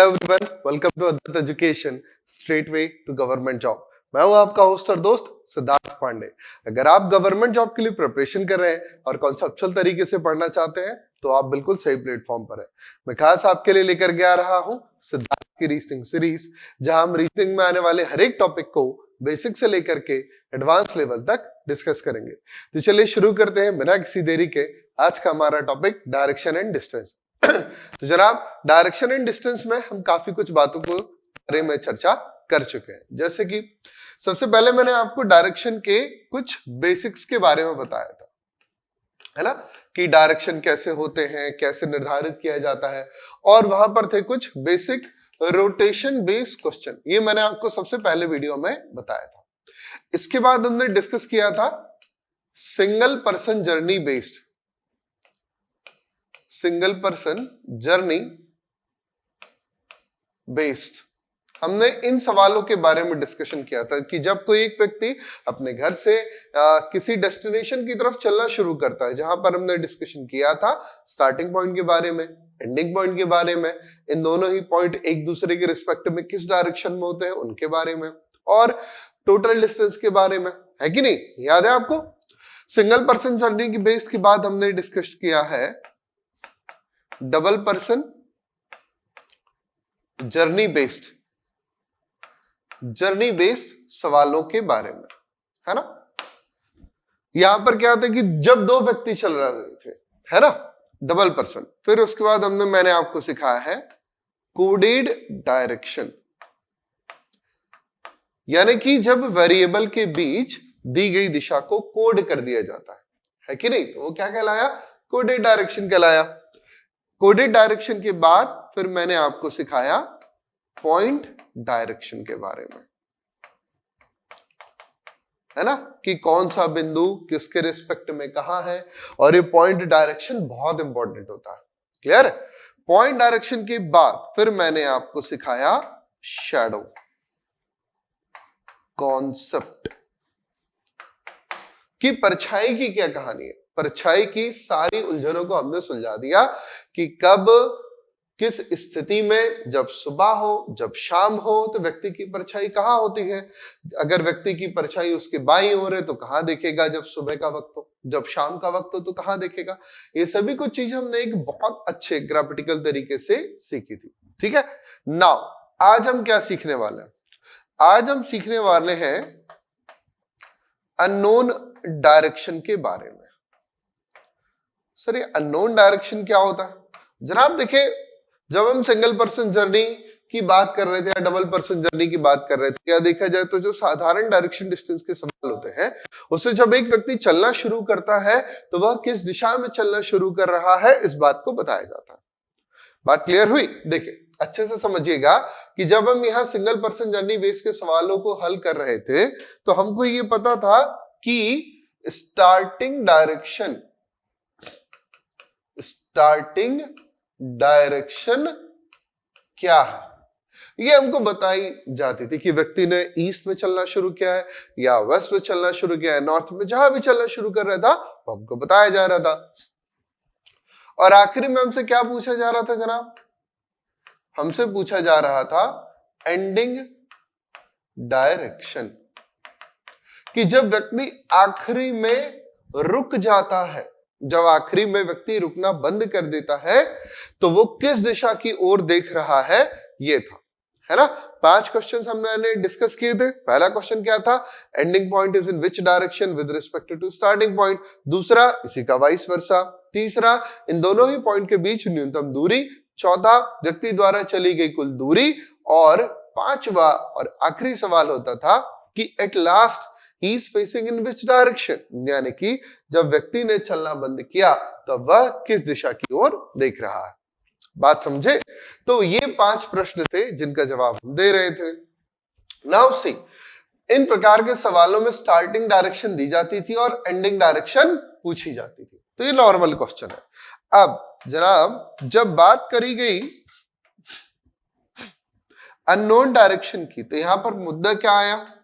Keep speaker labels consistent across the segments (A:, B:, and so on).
A: Hello everyone, welcome to Advait education straight way to government job. मैं हूं आपका host और दोस्त सिद्धार्थ पांडे। अगर आप गवर्नमेंट जॉब के लिए प्रिपरेशन कर रहे हैं और कॉन्सेप्चुअल तरीके से पढ़ना चाहते हैं तो आप बिल्कुल सही प्लेटफॉर्म पर है। मैं खास आपके लिए लेकर के आ रहा हूं सिद्धार्थ की रीजनिंग सीरीज, जहां हम रीजनिंग में आने वाले हर एक टॉपिक को बेसिक से लेकर के एडवांस लेवल तक डिस्कस करेंगे। तो चलिए शुरू करते हैं बिना किसी देरी के। आज का हमारा टॉपिक डायरेक्शन एंड डिस्टेंस। तो जनाब, डायरेक्शन एंड डिस्टेंस में हम काफी कुछ बातों को बारे में चर्चा कर चुके हैं। जैसे कि सबसे पहले मैंने आपको डायरेक्शन के कुछ बेसिक्स के बारे में बताया था, है ना, कि डायरेक्शन कैसे होते हैं, कैसे निर्धारित किया जाता है, और वहां पर थे कुछ बेसिक रोटेशन बेस्ड क्वेश्चन। ये मैंने आपको सबसे पहले वीडियो में बताया था। इसके बाद हमने डिस्कस किया था single person journey based, single person journey based. हमने इन सवालों के बारे में डिस्कशन किया था कि जब कोई एक व्यक्ति अपने घर से किसी डेस्टिनेशन की तरफ चलना शुरू करता है, जहां पर हमने डिस्कशन किया था स्टार्टिंग पॉइंट के बारे में, एंडिंग पॉइंट के बारे में, इन दोनों ही पॉइंट एक दूसरे के रिस्पेक्ट में किस डायरेक्शन में होते हैं उनके बारे में, और टोटल डिस्टेंस के बारे में, है कि नहीं? याद है आपको? सिंगल पर्सन जर्नी की बेस्ड के बाद हमने डिस्कस किया है डबल पर्सन जर्नी बेस्ड सवालों के बारे में, है ना। यहां पर क्या होता है कि जब दो व्यक्ति चल रहे थे, है ना, डबल पर्सन, फिर उसके बाद मैंने आपको सिखाया है कोडेड डायरेक्शन, यानी कि जब वेरिएबल के बीच दी गई दिशा को कोड कर दिया जाता है कि नहीं? तो वो क्या कहलाया? कोडेड डायरेक्शन कहलाया। कोडेड डायरेक्शन के बाद फिर मैंने आपको सिखाया पॉइंट डायरेक्शन के बारे में, है ना, कि कौन सा बिंदु किसके रिस्पेक्ट में कहां है, और ये पॉइंट डायरेक्शन बहुत इंपॉर्टेंट होता है। क्लियर है? पॉइंट डायरेक्शन के बाद फिर मैंने आपको सिखाया शैडो कॉन्सेप्ट, कि परछाई की क्या कहानी है। परछाई की सारी उलझनों को हमने सुलझा दिया कि कब किस स्थिति में, जब सुबह हो जब शाम हो, तो व्यक्ति की परछाई कहां होती है। अगर व्यक्ति की परछाई उसके बाईं ओर है तो कहां देखेगा, जब सुबह का वक्त हो, जब शाम का वक्त हो तो कहां देखेगा। ये सभी कुछ चीजें हमने एक बहुत अच्छे ग्राफिकल तरीके से सीखी थी। ठीक है। नाउ आज हम क्या सीखने वाले हैं? आज हम सीखने वाले हैं अननोन डायरेक्शन के बारे में। सर, ये अननोन डायरेक्शन क्या होता है? जनाब देखिए, जब हम सिंगल पर्सन जर्नी की बात कर रहे थे या डबल पर्सन जर्नी की बात कर रहे थे, या देखा जाए तो जो साधारण डायरेक्शन डिस्टेंस के सवाल होते हैं, उससे जब एक व्यक्ति चलना शुरू करता है तो वह किस दिशा में चलना शुरू कर रहा है, इस बात को बताया जाता है। बात क्लियर हुई? देखिए अच्छे से समझिएगा कि जब हम यहाँ सिंगल पर्सन जर्नी बेस के सवालों को हल कर रहे थे तो हमको ये पता था कि स्टार्टिंग डायरेक्शन क्या है, ये हमको बताई जाती थी कि व्यक्ति ने ईस्ट में चलना शुरू किया है या वेस्ट में चलना शुरू किया है, नॉर्थ में, जहां भी चलना शुरू कर रहा था वो हमको बताया जा रहा था। और आखिरी में हमसे क्या पूछा जा रहा था जनाब? हमसे पूछा जा रहा था एंडिंग डायरेक्शन, कि जब व्यक्ति आखिरी में रुक जाता है, जब आखिरी में व्यक्ति रुकना बंद कर देता है तो वो किस दिशा की ओर देख रहा है, ये था, है ना। 5 क्वेश्चंस हमने डिस्कस किए थे। पहला क्वेश्चन क्या था? Ending point is in which direction with respect to starting point. दूसरा, इसी का वाइस वर्सा। तीसरा, इन दोनों ही पॉइंट के बीच न्यूनतम दूरी। चौथा, व्यक्ति द्वारा चली गई कुल दूरी। और पांचवा और आखिरी सवाल होता था कि at last he is facing in which direction, यानी कि जब व्यक्ति ने चलना बंद किया तो वह किस दिशा की ओर देख रहा है। बात समझे? तो ये 5 प्रश्न थे जिनका जवाब हम दे रहे थे। नाउ सी, इन प्रकार के सवालों में स्टार्टिंग डायरेक्शन दी जाती थी और एंडिंग डायरेक्शन पूछी जाती थी। तो ये नॉर्मल क्वेश्चन है। अब जनाब, जब बात करी गई अननोन डायरेक्शन की, तो यहां पर मुद्दा क्या आया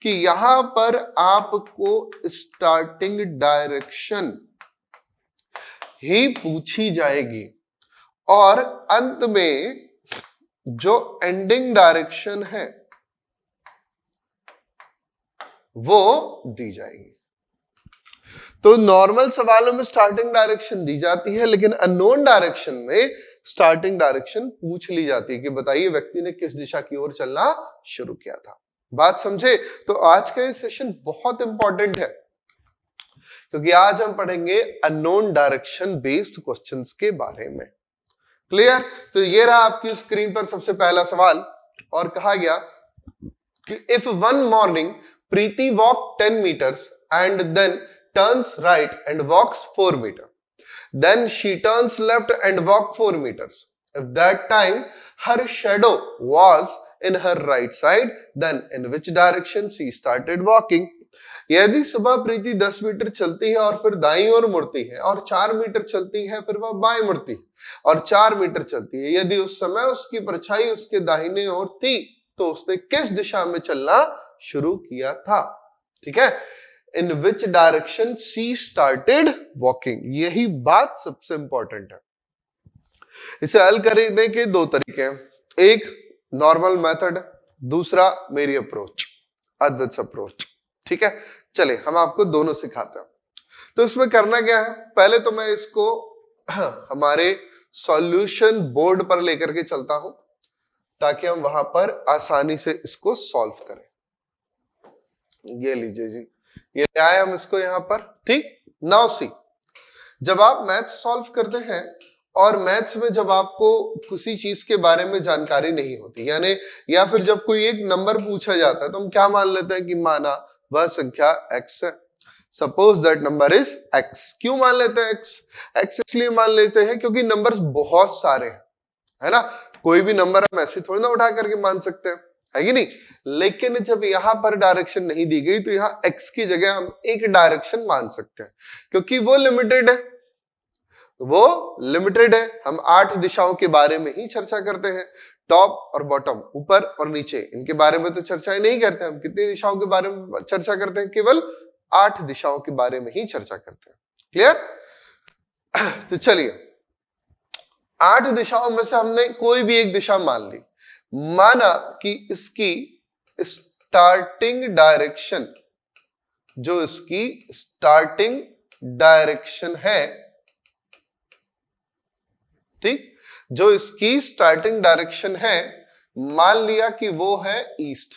A: कि यहां पर आपको स्टार्टिंग डायरेक्शन ही पूछी जाएगी और अंत में जो एंडिंग डायरेक्शन है वो दी जाएगी। तो नॉर्मल सवालों में स्टार्टिंग डायरेक्शन दी जाती है, लेकिन अननोन डायरेक्शन में स्टार्टिंग डायरेक्शन पूछ ली जाती है कि बताइए व्यक्ति ने किस दिशा की ओर चलना शुरू किया था। बात समझे? तो आज का ये सेशन बहुत इंपॉर्टेंट है, क्योंकि आज हम पढ़ेंगे अननोन डायरेक्शन बेस्ड क्वेश्चंस के बारे में। क्लियर? तो ये रहा आपकी स्क्रीन पर सबसे पहला सवाल, और कहा गया कि if one morning Preeti walk 10 meters and then turns right and walks 4 meters, then she turns left and walks 4 meters. If that time her shadow was in her right side, then in which direction she started walking? यदि सुबह प्रीति 10 metre चलती है और फिर दाईं ओर मुड़ती है, और 4 metre चलती है फिर वह बाएं मुड़ती है, और 4 मीटर चलती है, यदि उस समय उसकी परछाई उसके दाहिने ओर थी तो उसने किस दिशा में चलना शुरू किया था? ठीक है, in which direction she started walking, यही बात सबसे इंपॉर्टेंट है। इसे हल करने के दो तरीके हैं, एक नॉर्मल मेथड, दूसरा मेरी अप्रोच, अद्वैत अप्रोच। ठीक है, चले हम आपको दोनों सिखाते हैं। तो इसमें करना क्या है, पहले तो मैं इसको हमारे सॉल्यूशन बोर्ड पर लेकर के चलता हूं ताकि हम वहां पर आसानी से इसको सॉल्व करें। ये लीजिए जी, ये आए हम इसको यहां पर। ठीक, नाउ सी, जब आप मैथ्स सॉल्व करते हैं और मैथ्स में जब आपको किसी चीज के बारे में जानकारी नहीं होती, यानी या फिर जब कोई एक नंबर पूछा जाता है तो हम क्या मान लेते हैं कि माना वह संख्या x है, suppose that number is x। क्यों मान लेते हैं x? x इसलिए मान लेते हैं क्योंकि नंबर्स बहुत सारे हैं, है ना, कोई भी नंबर हम ऐसे थोड़ी ना उठा करके मान सकते हैं, है कि नहीं। लेकिन जब यहां पर डायरेक्शन नहीं दी गई तो यहाँ x की जगह हम एक डायरेक्शन मान सकते हैं, क्योंकि वो लिमिटेड है, हम 8 दिशाओं के बारे में ही चर्चा करते हैं, टॉप और बॉटम, ऊपर और नीचे, इनके बारे में तो चर्चा नहीं करते। हम कितनी दिशाओं के बारे में चर्चा करते हैं? केवल 8 दिशाओं के बारे में ही चर्चा करते हैं। क्लियर? तो चलिए, 8 दिशाओं में से हमने कोई भी एक दिशा मान ली, माना कि इसकी स्टार्टिंग डायरेक्शन, जो इसकी स्टार्टिंग डायरेक्शन है, ठीक, जो इसकी स्टार्टिंग डायरेक्शन है, मान लिया कि वो है ईस्ट।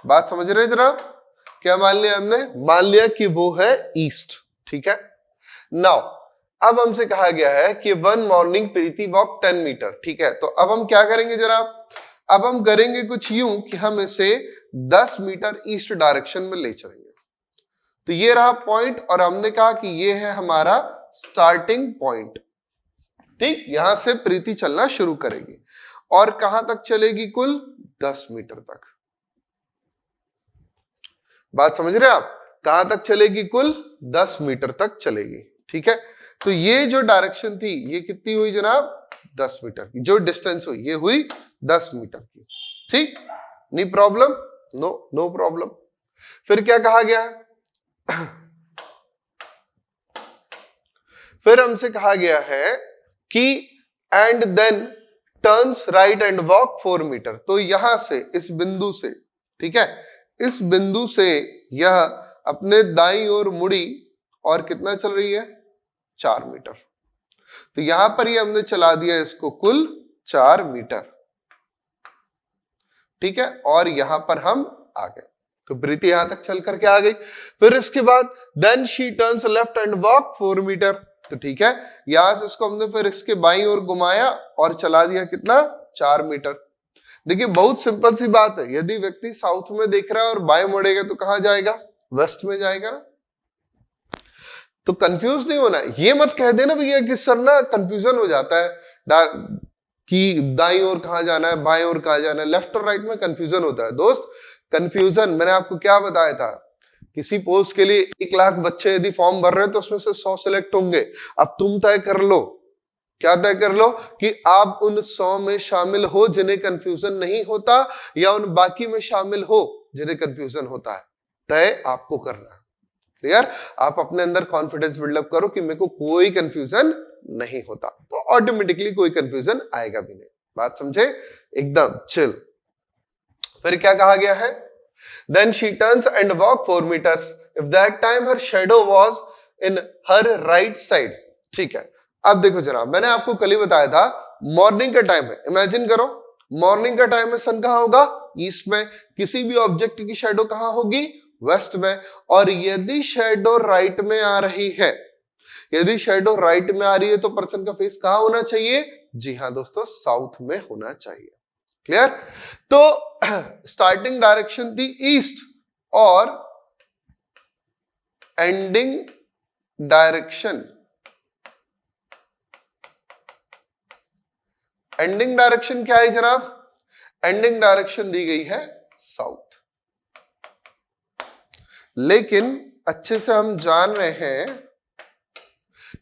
A: बात समझ रहे जरा? क्या मान लिया हमने? मान लिया कि वो है ईस्ट। ठीक है, नाउ अब हमसे कहा गया है कि वन मॉर्निंग प्रीति वॉक 10 मीटर। ठीक है, तो अब हम क्या करेंगे जरा? अब हम करेंगे कुछ यूं कि हम इसे 10 मीटर ईस्ट डायरेक्शन में ले चलेंगे। तो ये रहा पॉइंट, और हमने कहा कि ये है हमारा स्टार्टिंग पॉइंट। ठीक, यहां से प्रीति चलना शुरू करेगी और कहां तक चलेगी? कुल 10 मीटर तक। बात समझ रहे हैं आप? कहां तक चलेगी? कुल 10 मीटर तक चलेगी। ठीक है, तो ये जो डायरेक्शन थी ये कितनी हुई जनाब? 10 मीटर की। जो डिस्टेंस हुई ये हुई 10 मीटर की। ठीक, नहीं प्रॉब्लम? No problem. फिर क्या कहा गया है? फिर हमसे कहा गया है कि and then turns right and walk 4 metre. तो यहां से, इस बिंदु से, ठीक है, इस बिंदु से यह अपने दाईं ओर मुड़ी और कितना चल रही है? 4 मीटर। तो यहां पर ही हमने चला दिया इसको कुल 4 मीटर। ठीक है, और यहां पर हम आ गए, तो प्रीति यहां तक चल करके आ गई। फिर इसके बाद then she turns left and walk 4 metre. तो ठीक है, यहां से इसको हमने फिर इसके बाईं ओर घुमाया और चला दिया कितना? 4 मीटर। देखिए बहुत सिंपल सी बात है, यदि व्यक्ति साउथ में देख रहा है और बाएं मुड़ेगा तो कहां जाएगा? वेस्ट में जाएगा ना। तो कंफ्यूज नहीं होना, ये मत कह देना भैया कि सर ना कंफ्यूजन हो जाता है कि दाईं ओर कहां जाना है, बाएं ओर कहां जाना है, लेफ्ट और राइट में कंफ्यूजन होता है। दोस्त, कंफ्यूजन मैंने आपको क्या बताया था, किसी पोस्ट के लिए 1 लाख बच्चे यदि फॉर्म भर रहे हैं तो उसमें से 100 सिलेक्ट होंगे। अब तुम तय कर लो, क्या तय कर लो कि आप उन 100 में शामिल हो जिन्हें कंफ्यूजन नहीं होता, या उन बाकी में शामिल हो जिन्हें कंफ्यूजन होता है। तय आपको करना है। क्लियर? आप अपने अंदर कॉन्फिडेंस बिल्डअप करो कि मेरे को कोई कंफ्यूजन नहीं होता। तो ऑटोमेटिकली कोई कंफ्यूजन आएगा भी नहीं। बात समझे? एकदम चिल। फिर क्या कहा गया है? Then she turns and walk 4 meters. If that time her shadow was in her right side. ठीक है, अब देखो जनाब, मैंने आपको कल ही बताया था मॉर्निंग का टाइम है। इमेजिन करो मॉर्निंग का टाइम है, सन कहां होगा? ईस्ट में। किसी भी ऑब्जेक्ट की शेडो कहां होगी? वेस्ट में। और यदि शेडो राइट में आ रही है, यदि शेडो राइट में आ रही है तो पर्सन का फेस कहां होना चाहिए? जी हाँ दोस्तों, साउथ में होना चाहिए। क्लियर? तो स्टार्टिंग डायरेक्शन थी ईस्ट और एंडिंग डायरेक्शन, एंडिंग डायरेक्शन क्या है जनाब? एंडिंग डायरेक्शन दी गई है साउथ। लेकिन अच्छे से हम जान रहे हैं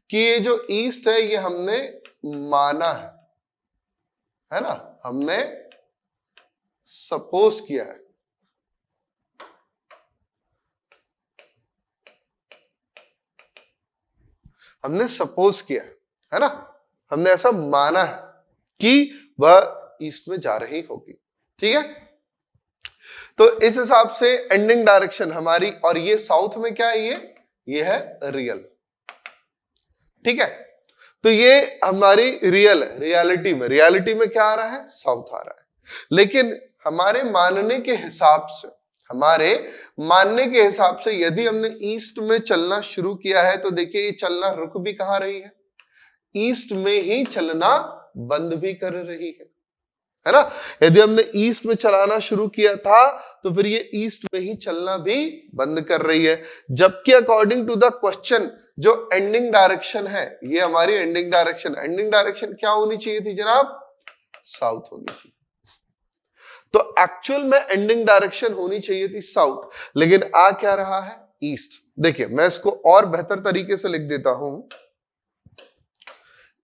A: कि ये जो ईस्ट है ये हमने माना है ना, हमने सपोज किया है। हमने सपोज किया है ना, हमने ऐसा माना है कि वह ईस्ट में जा रही होगी। ठीक है, तो इस हिसाब से एंडिंग डायरेक्शन हमारी, और ये साउथ में क्या है? ये है रियल। ठीक है, तो ये हमारी रियल है। रियलिटी में क्या आ रहा है? साउथ आ रहा है। लेकिन हमारे मानने के हिसाब से, हमारे मानने के हिसाब से यदि हमने ईस्ट में चलना शुरू किया है तो देखिए ये चलना रुक भी कहां रही है? ईस्ट में ही चलना बंद भी कर रही है ना। यदि हमने ईस्ट में चलाना शुरू किया था तो फिर ये ईस्ट में ही चलना भी बंद कर रही है। जबकि अकॉर्डिंग टू द क्वेश्चन जो एंडिंग डायरेक्शन है, ये हमारी एंडिंग डायरेक्शन क्या होनी चाहिए थी जनाब? साउथ होनी चाहिए। तो एक्चुअल में एंडिंग डायरेक्शन होनी चाहिए थी साउथ, लेकिन आ क्या रहा है? ईस्ट। देखिए मैं इसको और बेहतर तरीके से लिख देता हूं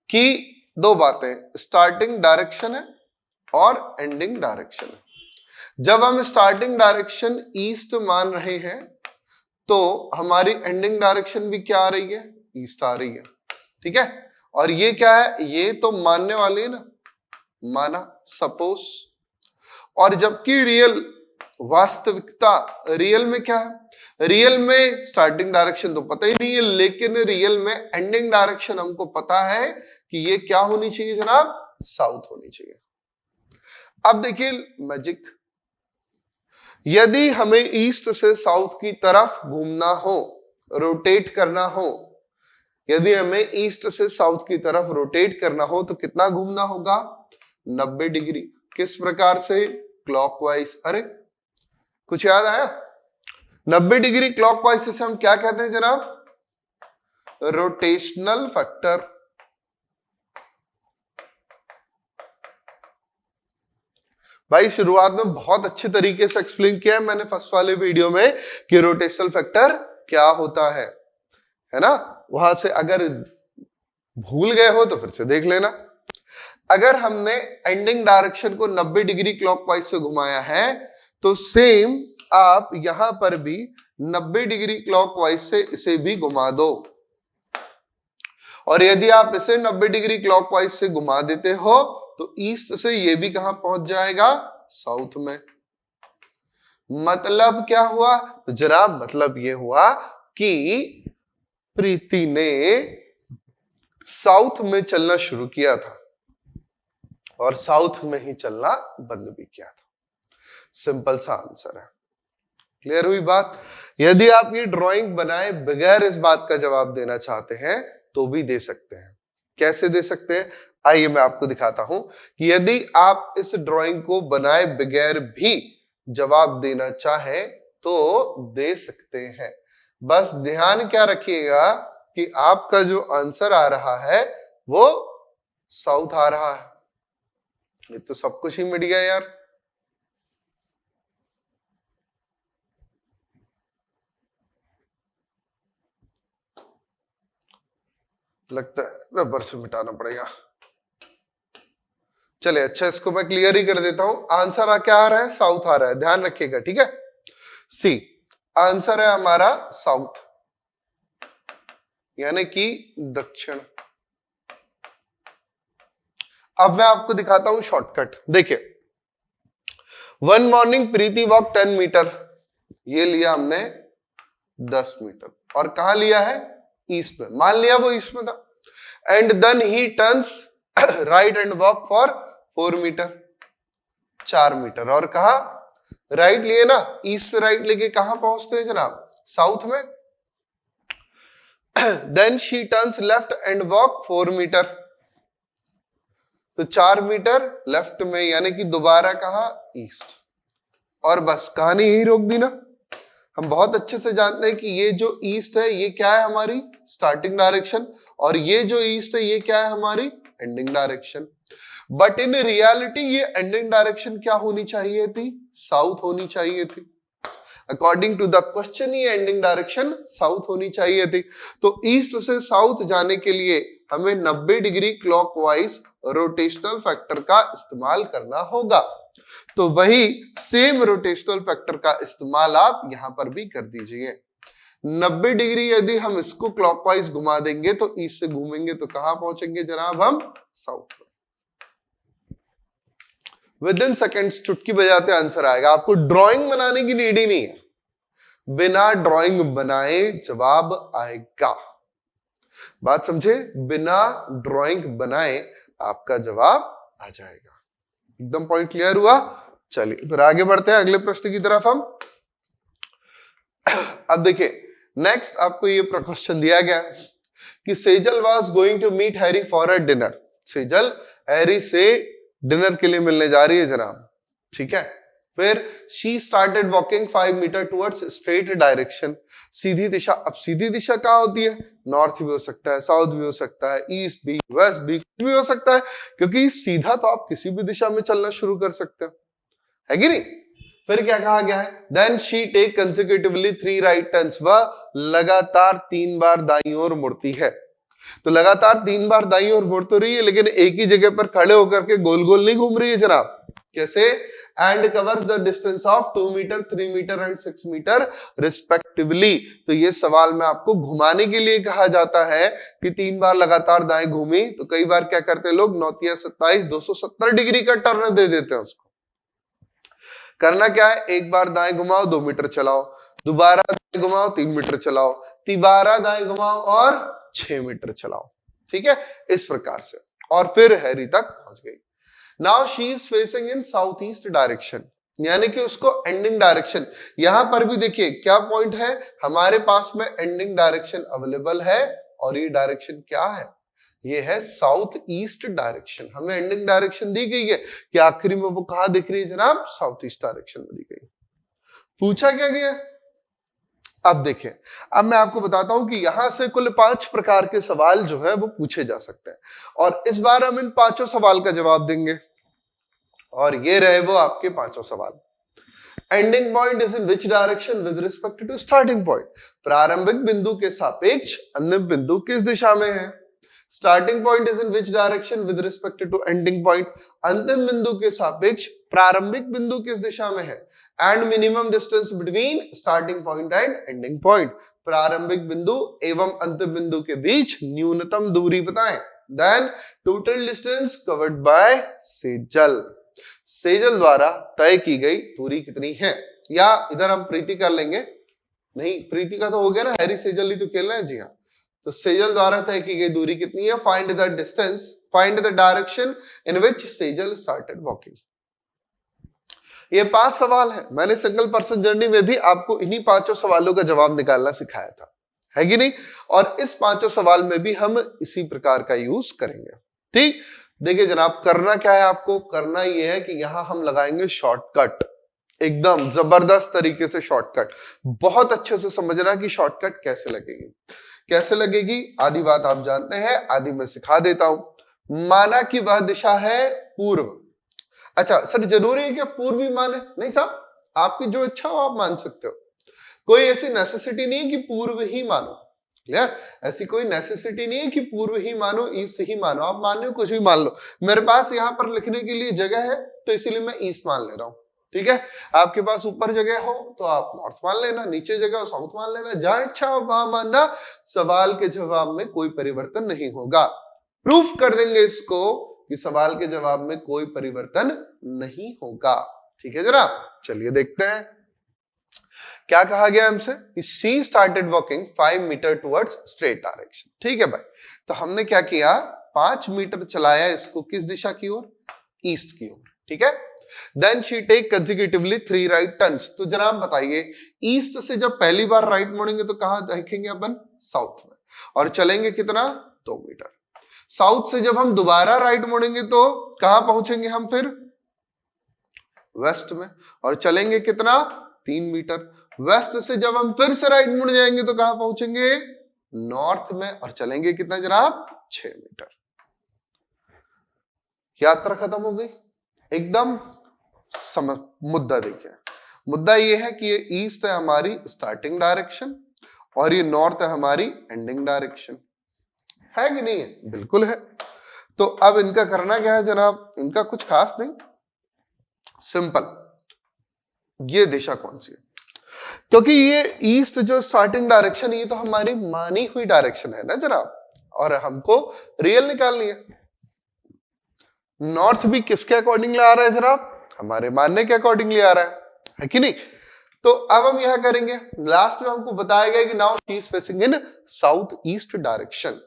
A: कि दो बातें, स्टार्टिंग डायरेक्शन है और एंडिंग डायरेक्शन है। जब हम स्टार्टिंग डायरेक्शन ईस्ट मान रहे हैं तो हमारी एंडिंग डायरेक्शन भी क्या आ रही है? ईस्ट आ रही है। ठीक है, और ये क्या है? ये तो मानने वाले ना, माना, सपोज। और जबकि रियल, वास्तविकता, रियल में क्या है? रियल में स्टार्टिंग डायरेक्शन तो पता ही नहीं है, लेकिन रियल में एंडिंग डायरेक्शन हमको पता है कि ये क्या होनी चाहिए जनाब? साउथ होनी चाहिए। अब देखिए मैजिक, यदि हमें ईस्ट से साउथ की तरफ घूमना हो, रोटेट करना हो, यदि हमें ईस्ट से साउथ की तरफ रोटेट करना हो तो कितना घूमना होगा? 90 डिग्री। किस प्रकार से? क्लॉकवाइज। अरे कुछ याद आया? 90 डिग्री क्लॉकवाइज से हम क्या कहते हैं जनाब? Rotational factor. भाई शुरुआत में बहुत अच्छे तरीके से एक्सप्लेन किया है मैंने फर्स्ट वाले वीडियो में कि रोटेशनल फैक्टर क्या होता है ना। वहां से अगर भूल गए हो तो फिर से देख लेना। अगर हमने एंडिंग डायरेक्शन को 90 डिग्री क्लॉकवाइज से घुमाया है तो सेम आप यहां पर भी 90 डिग्री क्लॉकवाइज से इसे भी घुमा दो, और यदि आप इसे 90 डिग्री क्लॉकवाइज से घुमा देते हो तो ईस्ट से ये भी कहां पहुंच जाएगा? साउथ में। मतलब क्या हुआ? तो जनाब मतलब ये हुआ कि प्रीति ने साउथ में चलना शुरू किया था और साउथ में ही चलना बंद भी किया था। सिंपल सा आंसर है। क्लियर हुई बात? यदि आप ये ड्राइंग बनाए बगैर इस बात का जवाब देना चाहते हैं तो भी दे सकते हैं। कैसे दे सकते हैं? आइए मैं आपको दिखाता हूं कि यदि आप इस ड्राइंग को बनाए बगैर भी जवाब देना चाहें तो दे सकते हैं। बस ध्यान क्या रखिएगा कि आपका जो आंसर आ रहा है वो साउथ आ रहा है। ये तो सब कुछ ही मिट गया यार। लगता है रबर से मिटाना पड़ेगा। चले अच्छा, इसको मैं क्लियर ही कर देता हूं। आंसर क्या आ रहा है? साउथ आ रहा है, ध्यान रखिएगा। ठीक है, सी आंसर है हमारा साउथ, यानी कि दक्षिण। अब मैं आपको दिखाता हूं शॉर्टकट। देखिए, वन मॉर्निंग प्रीति वॉक 10 मीटर, ये लिया हमने 10 मीटर, और कहा लिया है? ईस्ट में। मान लिया वो ईस्ट में था। And then he turns right and walk for 4 metre, 4 metre, और कहा राइट लिए ना, ईस्ट से राइट लेके कहां पहुंचते हैं जनाब? साउथ में। Then she turns left and walk 4 metre, तो 4 मीटर लेफ्ट में, यानी कि दोबारा कहा? ईस्ट। और बस कहानी यही रोक दी ना। हम बहुत अच्छे से जानते हैं कि ये जो ईस्ट है ये क्या है? हमारी स्टार्टिंग डायरेक्शन, और ये जो ईस्ट है ये क्या है? हमारी ending direction. But in reality ये एंडिंग डायरेक्शन क्या होनी चाहिए थी? साउथ होनी चाहिए थी। अकॉर्डिंग टू द क्वेश्चन ये एंडिंग डायरेक्शन साउथ होनी चाहिए थी। तो ईस्ट से साउथ जाने के लिए हमें 90 डिग्री क्लॉकवाइज रोटेशनल फैक्टर का इस्तेमाल करना होगा। तो वही सेम रोटेशनल फैक्टर का इस्तेमाल आप यहां पर भी कर दीजिए। 90 डिग्री यदि हम इसको क्लॉकवाइज घुमा देंगे तो ईस्ट से घूमेंगे तो कहां पहुंचेंगे जनाब? हम साउथ में। विद इन सेकेंड्स चुटकी बजाते आंसर आएगा। आपको ड्राइंग बनाने की नीड ही नहीं है, बिना ड्राइंग बनाए जवाब आएगा। बात समझे? बिना ड्राइंग बनाए आपका जवाब आ जाएगा। एकदम पॉइंट क्लियर हुआ? चलिए फिर आगे बढ़ते हैं अगले प्रश्न की तरफ हम। अब देखिए, नेक्स्ट आपको ये क्वेश्चन दिया गया कि Sejal was going to meet Harry for a dinner. Sejal Harry से डिनर के लिए मिलने जा रही है जनाब, ठीक है। फिर she started walking 5 metre towards straight direction, सीधी दिशा। अब सीधी दिशा क्या होती है? नॉर्थ भी हो सकता है, साउथ भी हो सकता है, ईस्ट भी, वेस्ट भी, कुछ भी हो सकता है, क्योंकि सीधा तो आप किसी भी दिशा में चलना शुरू कर सकते हो, है कि नहीं। फिर क्या कहा गया है? Then she take consecutively 3 right turns, वह लगातार 3 बार दाईं ओर मुड़ती है। तो लगातार 3 बार दाईं ओर मुड़ तो रही है, लेकिन एक ही जगह पर खड़े होकर के गोल गोल नहीं घूम रही है जनाब। कैसे? And covers the distance of 2 metre, 3 metre and 6 metre respectively. तो ये सवाल में आपको घुमाने के लिए कहा जाता है कि 3 बार लगातार दाएं घूमी, तो कई बार क्या करते हैं लोग? 9 × 27 270 डिग्री का टर्न दे देते हैं उसको। करना क्या है? एक बार दाएं घुमाओ 2 मीटर चलाओ, दोबारा दाएं घुमाओ 3 मीटर चलाओ, तिबारा दाएं घुमाओ और 6 मीटर चलाओ, ठीक है, इस प्रकार से। और फिर हैरी तक पहुंच गई। Now she is facing in south east direction, यानी कि उसको एंडिंग डायरेक्शन। यहां पर भी देखिए क्या पॉइंट है, हमारे पास में एंडिंग डायरेक्शन अवेलेबल है, और ये डायरेक्शन क्या है? ये है साउथ ईस्ट डायरेक्शन। हमें एंडिंग डायरेक्शन दी गई है कि आखिरी में वो कहां दिख रही है जनाब? साउथ ईस्ट डायरेक्शन में दी गई। पूछा क्या गया? अब देखिए, अब मैं आपको बताता हूं कि यहां से कुल 5 प्रकार के सवाल जो है वो पूछे जा सकते हैं, और इस बार हम इन 5 सवाल का जवाब देंगे। और ये रहे वो आपके 5 सवाल। Ending point is in which direction with respect to starting point? प्रारंभिक बिंदु के सापेक्ष अंतिम बिंदु किस दिशा में है? Starting point is in which direction with respect to ending point? अंतिम बिंदु के सापेक्ष प्रारंभिक बिंदु किस दिशा में है? And minimum distance between starting point and ending point, प्रारंभिक बिंदु एवं अंतिम बिंदु के बीच न्यूनतम दूरी बताएं। Then total distance covered by Sejal, Sejal द्वारा तय की गई दूरी कितनी है? या इधर हम प्रीति कर लेंगे, नहीं प्रीति का तो हो गया ना, हैरी सेजल ही तो खेल रहे हैं। जी हाँ, तो सेजल द्वारा तय की गई दूरी कितनी है? Find the distance, find the direction in which Sejal started walking. ये 5 सवाल है। मैंने सिंगल पर्सन जर्नी में भी आपको इन्हीं 5 सवालों का जवाब निकालना सिखाया था, है कि नहीं। और इस 5 सवाल में भी हम इसी प्रकार का यूज करेंगे। ठीक, देखिए जनाब, करना क्या है आपको? करना यह है कि यहां हम लगाएंगे शॉर्टकट, एकदम जबरदस्त तरीके से शॉर्टकट। बहुत अच्छे से समझना कि शॉर्टकट कैसे लगेगी। कैसे लगेगी आधी बात आप जानते हैं, आधी मैं सिखा देता हूं। माना कि वह दिशा है पूर्व। अच्छा सर, जरूरी है कि पूर्व ही माने? नहीं साहब, आपकी जो इच्छा हो आप मान सकते हो। कोई ऐसी नेसेसिटी नहीं है कि पूर्व ही मानो, क्लियर? ऐसी कोई नेसेसिटी नहीं है कि पूर्व ही मानो, ईस्ट ही मानो। आप मान लो, कुछ भी मान लो। मेरे पास यहाँ पर लिखने के लिए जगह है तो इसीलिए मैं ईस्ट मान ले रहा हूं, ठीक है। आपके पास ऊपर जगह हो तो आप नॉर्थ मान लेना, नीचे जगह हो साउथ मान लेना, जहां इच्छा हो वहां मानना। सवाल के जवाब में कोई परिवर्तन नहीं होगा। प्रूफ कर देंगे इसको कि सवाल के जवाब में कोई परिवर्तन नहीं होगा। ठीक है जरा, चलिए देखते हैं क्या कहा गया हमसे कि she started walking 5 metre towards straight direction. ठीक है भाई, तो हमने क्या किया, 5 मीटर चलाया इसको किस दिशा की ओर, ईस्ट की ओर। ठीक है, then she take consecutively 3 right turns. तो जनाब बताइए, ईस्ट से जब पहली बार राइट मुड़ेंगे तो कहां देखेंगे अपन, साउथ में, और चलेंगे कितना, 2 मीटर। साउथ से जब हम दोबारा राइट मुड़ेंगे तो कहां पहुंचेंगे हम, फिर वेस्ट में, और चलेंगे कितना, 3 मीटर। वेस्ट से जब हम फिर से राइट मुड़ जाएंगे तो कहां पहुंचेंगे, नॉर्थ में, और चलेंगे कितना जनाब, 6 मीटर। यात्रा खत्म हो गई एकदम। समझ, मुद्दा देखिए, मुद्दा ये है कि ये ईस्ट है हमारी स्टार्टिंग डायरेक्शन और ये नॉर्थ है हमारी एंडिंग डायरेक्शन, है कि नहीं है, बिल्कुल है। तो अब इनका करना क्या है जनाब, इनका कुछ खास नहीं, सिंपल, ये दिशा कौन सी है, क्योंकि ये ईस्ट जो स्टार्टिंग डायरेक्शन, ये तो हमारी मानी हुई डायरेक्शन है ना जनाब, और हमको रियल निकालनी है। नॉर्थ भी किसके अकॉर्डिंगली आ रहा है जनाब, हमारे मानने के अकॉर्डिंगली आ रहा है कि नहीं। तो अब हम यह करेंगे, लास्ट में हमको बताया गया कि now she is facing in south east direction.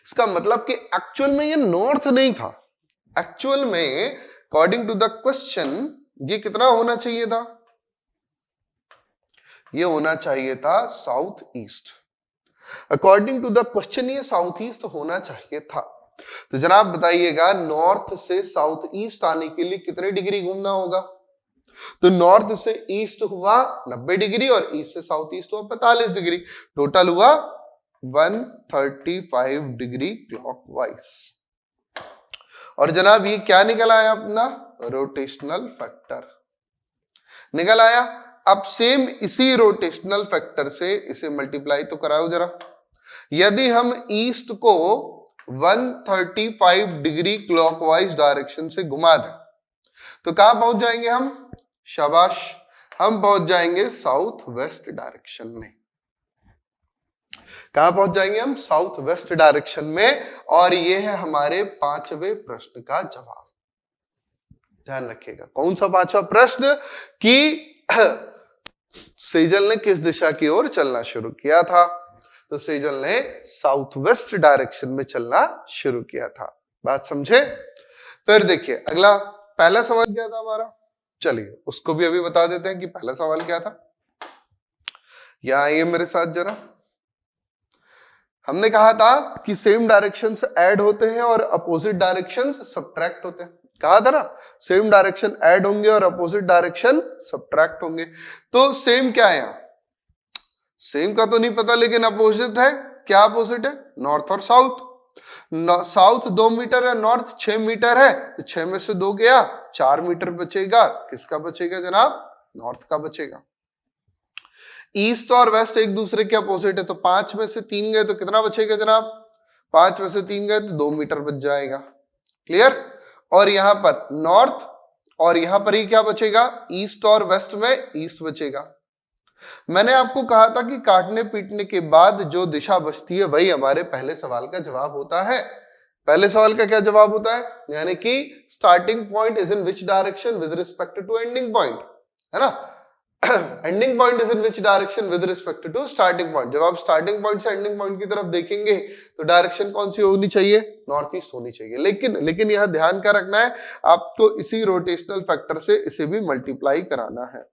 A: इसका मतलब कि एक्चुअल में ये नॉर्थ नहीं था, एक्चुअल में अकॉर्डिंग टू द क्वेश्चन ये कितना होना चाहिए था, ये होना चाहिए था south east. According to the question ये साउथ ईस्ट होना चाहिए था। तो जनाब बताइएगा, नॉर्थ से साउथ ईस्ट आने के लिए कितने डिग्री घूमना होगा, तो नॉर्थ से ईस्ट हुआ 90 डिग्री और ईस्ट से साउथ ईस्ट हुआ 45 डिग्री, टोटल हुआ 135 डिग्री क्लॉकवाइज। और जनाब ये क्या निकल आया अपना, रोटेशनल फैक्टर निकल आया। अब सेम इसी रोटेशनल फैक्टर से इसे मल्टीप्लाई तो कराओ जरा। यदि हम ईस्ट को 135 डिग्री क्लॉकवाइज डायरेक्शन से घुमा दें तो कहां पहुंच जाएंगे हम, शाबाश, हम पहुंच जाएंगे साउथ वेस्ट डायरेक्शन में। कहां पहुंच जाएंगे हम, साउथ वेस्ट डायरेक्शन में। और ये है हमारे 5वें प्रश्न का जवाब। ध्यान रखिएगा, कौन सा 5वां प्रश्न, कि सेजल ने किस दिशा की ओर चलना शुरू किया था, तो सेजल ने साउथ वेस्ट डायरेक्शन में चलना शुरू किया था। बात समझे। फिर देखिए अगला, पहला सवाल क्या था हमारा, चलिए उसको भी अभी बता देते हैं कि पहला सवाल क्या था। यहां आइए मेरे साथ जरा। हमने कहा था कि सेम डायरेक्शंस ऐड होते हैं और अपोजिट डायरेक्शंस सब्ट्रैक्ट होते हैं, कहा था ना, सेम डायरेक्शन ऐड होंगे और अपोजिट डायरेक्शन सब्ट्रैक्ट होंगे। तो सेम क्या है, यहां सेम का तो नहीं पता, लेकिन अपोजिट है। क्या अपोजिट है, नॉर्थ और साउथ। साउथ 2 मीटर है, नॉर्थ 6 मीटर है, तो 6 में से 2 गया, 4 मीटर बचेगा। किसका बचेगा जनाब, नॉर्थ का बचेगा। ईस्ट और वेस्ट एक दूसरे के अपोजिट है, तो 5 में से 3 गए तो कितना बचेगा जनाब, 5 में से 3 गए तो 2 मीटर बच जाएगा। क्लियर। और यहां पर नॉर्थ, और यहां पर ही क्या बचेगा, ईस्ट और वेस्ट में ईस्ट बचेगा। मैंने आपको कहा था कि काटने पीटने के बाद जो दिशा बचती है वही हमारे पहले सवाल का जवाब होता है। पहले सवाल का क्या जवाब होता है, यानी कि starting point is in which direction with respect to ending point, है ना। Ending point is in which direction with respect to starting point. जब आप स्टार्टिंग पॉइंट से एंडिंग पॉइंट की तरफ देखेंगे तो डायरेक्शन कौन सी होनी चाहिए, नॉर्थ ईस्ट होनी चाहिए। लेकिन यह ध्यान क्या रखना है, आपको इसी रोटेशनल फैक्टर से इसे भी मल्टीप्लाई कराना है,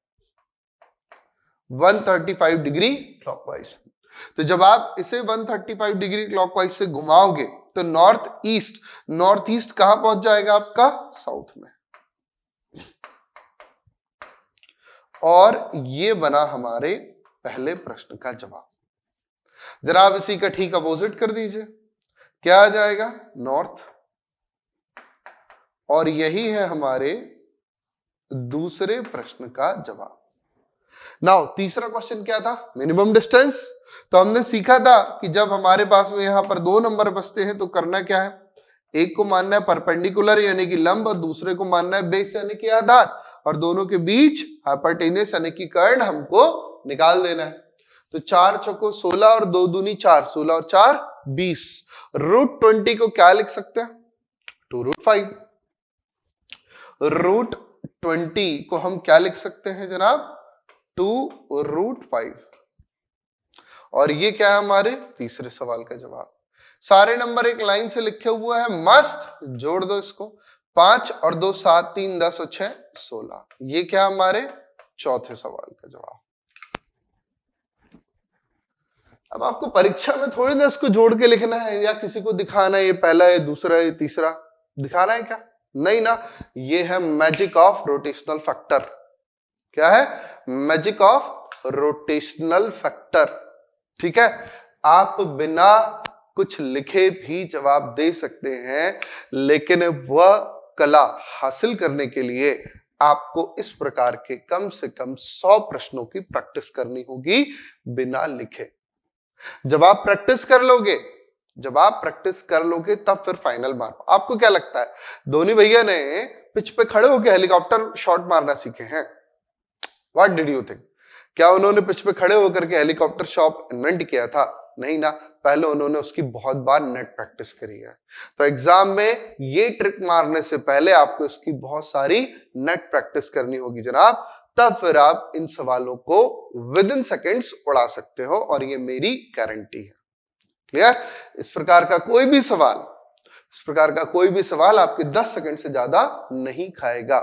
A: 135 डिग्री क्लॉकवाइज। तो जब आप इसे 135 डिग्री क्लॉकवाइज से घुमाओगे तो नॉर्थ ईस्ट कहां पहुंच जाएगा आपका, साउथ में। और ये बना हमारे पहले प्रश्न का जवाब। जरा आप इसी का ठीक अपोजिट कर दीजिए, क्या आ जाएगा, नॉर्थ। और यही है हमारे दूसरे प्रश्न का जवाब। नाउ तीसरा क्वेश्चन क्या था, मिनिमम डिस्टेंस। तो हमने सीखा था कि जब हमारे पास में यहां पर 2 नंबर बचते हैं तो करना क्या है, एक को मानना है परपेंडिकुलर यानी कि लंब, और दूसरे को मानना है बेस यानी कि आधार, और दोनों के बीच हाइपोटेनस यानी कि कर्ण हमको निकाल देना है। तो 4 चौको 16 और 2 दूनी 4, 16 और 4 20। √20 को क्या लिख सकते हैं, 2√5। √20 को हम क्या लिख सकते हैं जनाब? 2√5। और ये क्या है हमारे तीसरे सवाल का जवाब। सारे नंबर एक लाइन से लिखे हुए हैं, मस्त, जोड़ दो इसको। 5 और 2 7, 3 10 और 6 16। ये क्या हमारे चौथे सवाल का जवाब। अब आपको परीक्षा में थोड़ी ना इसको जोड़ के लिखना है या किसी को दिखाना है ये पहला है, दूसरा है, तीसरा, दिखाना है क्या? नहीं ना। ये है मैजिक ऑफ रोटेशनल फैक्टर। क्या है? Magic of rotational factor. ठीक है, आप बिना कुछ लिखे भी जवाब दे सकते हैं, लेकिन वह कला हासिल करने के लिए आपको इस प्रकार के कम से कम 100 प्रश्नों की प्रैक्टिस करनी होगी बिना लिखे। जब आप प्रैक्टिस कर लोगे, तब फिर फाइनल मार्क। आपको क्या लगता है धोनी भैया ने पिच पे खड़े होकर हेलीकॉप्टर शॉट मारना सीखे हैं? What did you think? क्या उन्होंने पिच पे खड़े होकर के हेलीकॉप्टर शॉट इन्वेंट किया था? नहीं ना, पहले उन्होंने उसकी बहुत बार नेट प्रैक्टिस करी है। तो एग्जाम में ये ट्रिक मारने से पहले आपको इसकी बहुत सारी नेट प्रैक्टिस करनी होगी जनाब, तब फिर आप इन सवालों को विद इन सेकेंड्स उड़ा सकते हो, और ये मेरी गारंटी है। क्लियर? इस प्रकार का कोई भी सवाल आपके 10 सेकंड से ज्यादा नहीं खाएगा,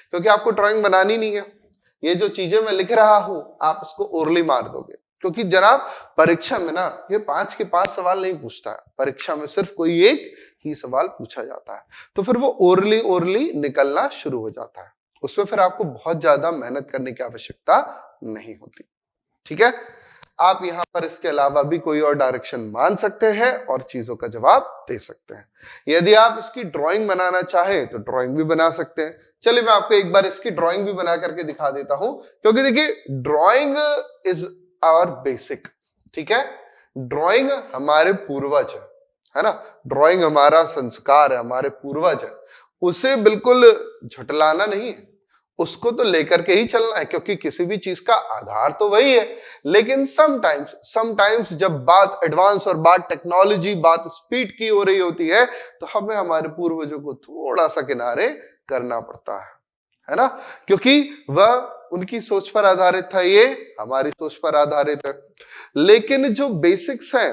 A: क्योंकि आपको ड्राइंग बनानी नहीं है। ये जो चीजें मैं लिख रहा हूं आप इसको ओरली मार दोगे, क्योंकि जनाब परीक्षा में ना ये 5 के 5 सवाल नहीं पूछता है। परीक्षा में सिर्फ कोई एक ही सवाल पूछा जाता है, तो फिर वो ओरली निकलना शुरू हो जाता है। उसमें फिर आपको बहुत ज्यादा मेहनत करने की आवश्यकता नहीं होती। ठीक है, आप यहां पर इसके अलावा भी कोई और डायरेक्शन मान सकते हैं और चीजों का जवाब दे सकते हैं। यदि आप इसकी ड्राइंग बनाना चाहें तो ड्राइंग भी बना सकते हैं। चलिए मैं आपको एक बार इसकी ड्राइंग भी बना करके दिखा देता हूं, क्योंकि देखिए ड्राइंग इज आवर बेसिक। ठीक है, ड्राइंग हमारे पूर्वज है ना, ड्राइंग हमारा संस्कार है, हमारे पूर्वज है। उसे बिल्कुल झुटलाना नहीं है, उसको तो लेकर के ही चलना है, क्योंकि किसी भी चीज का आधार तो वही है। लेकिन समटाइम्स जब बात एडवांस और बात टेक्नोलॉजी, बात स्पीड की हो रही होती है, तो हमें हमारे पूर्वजों को थोड़ा सा किनारे करना पड़ता है ना, क्योंकि वह उनकी सोच पर आधारित था, ये हमारी सोच पर आधारित है। लेकिन जो बेसिक्स है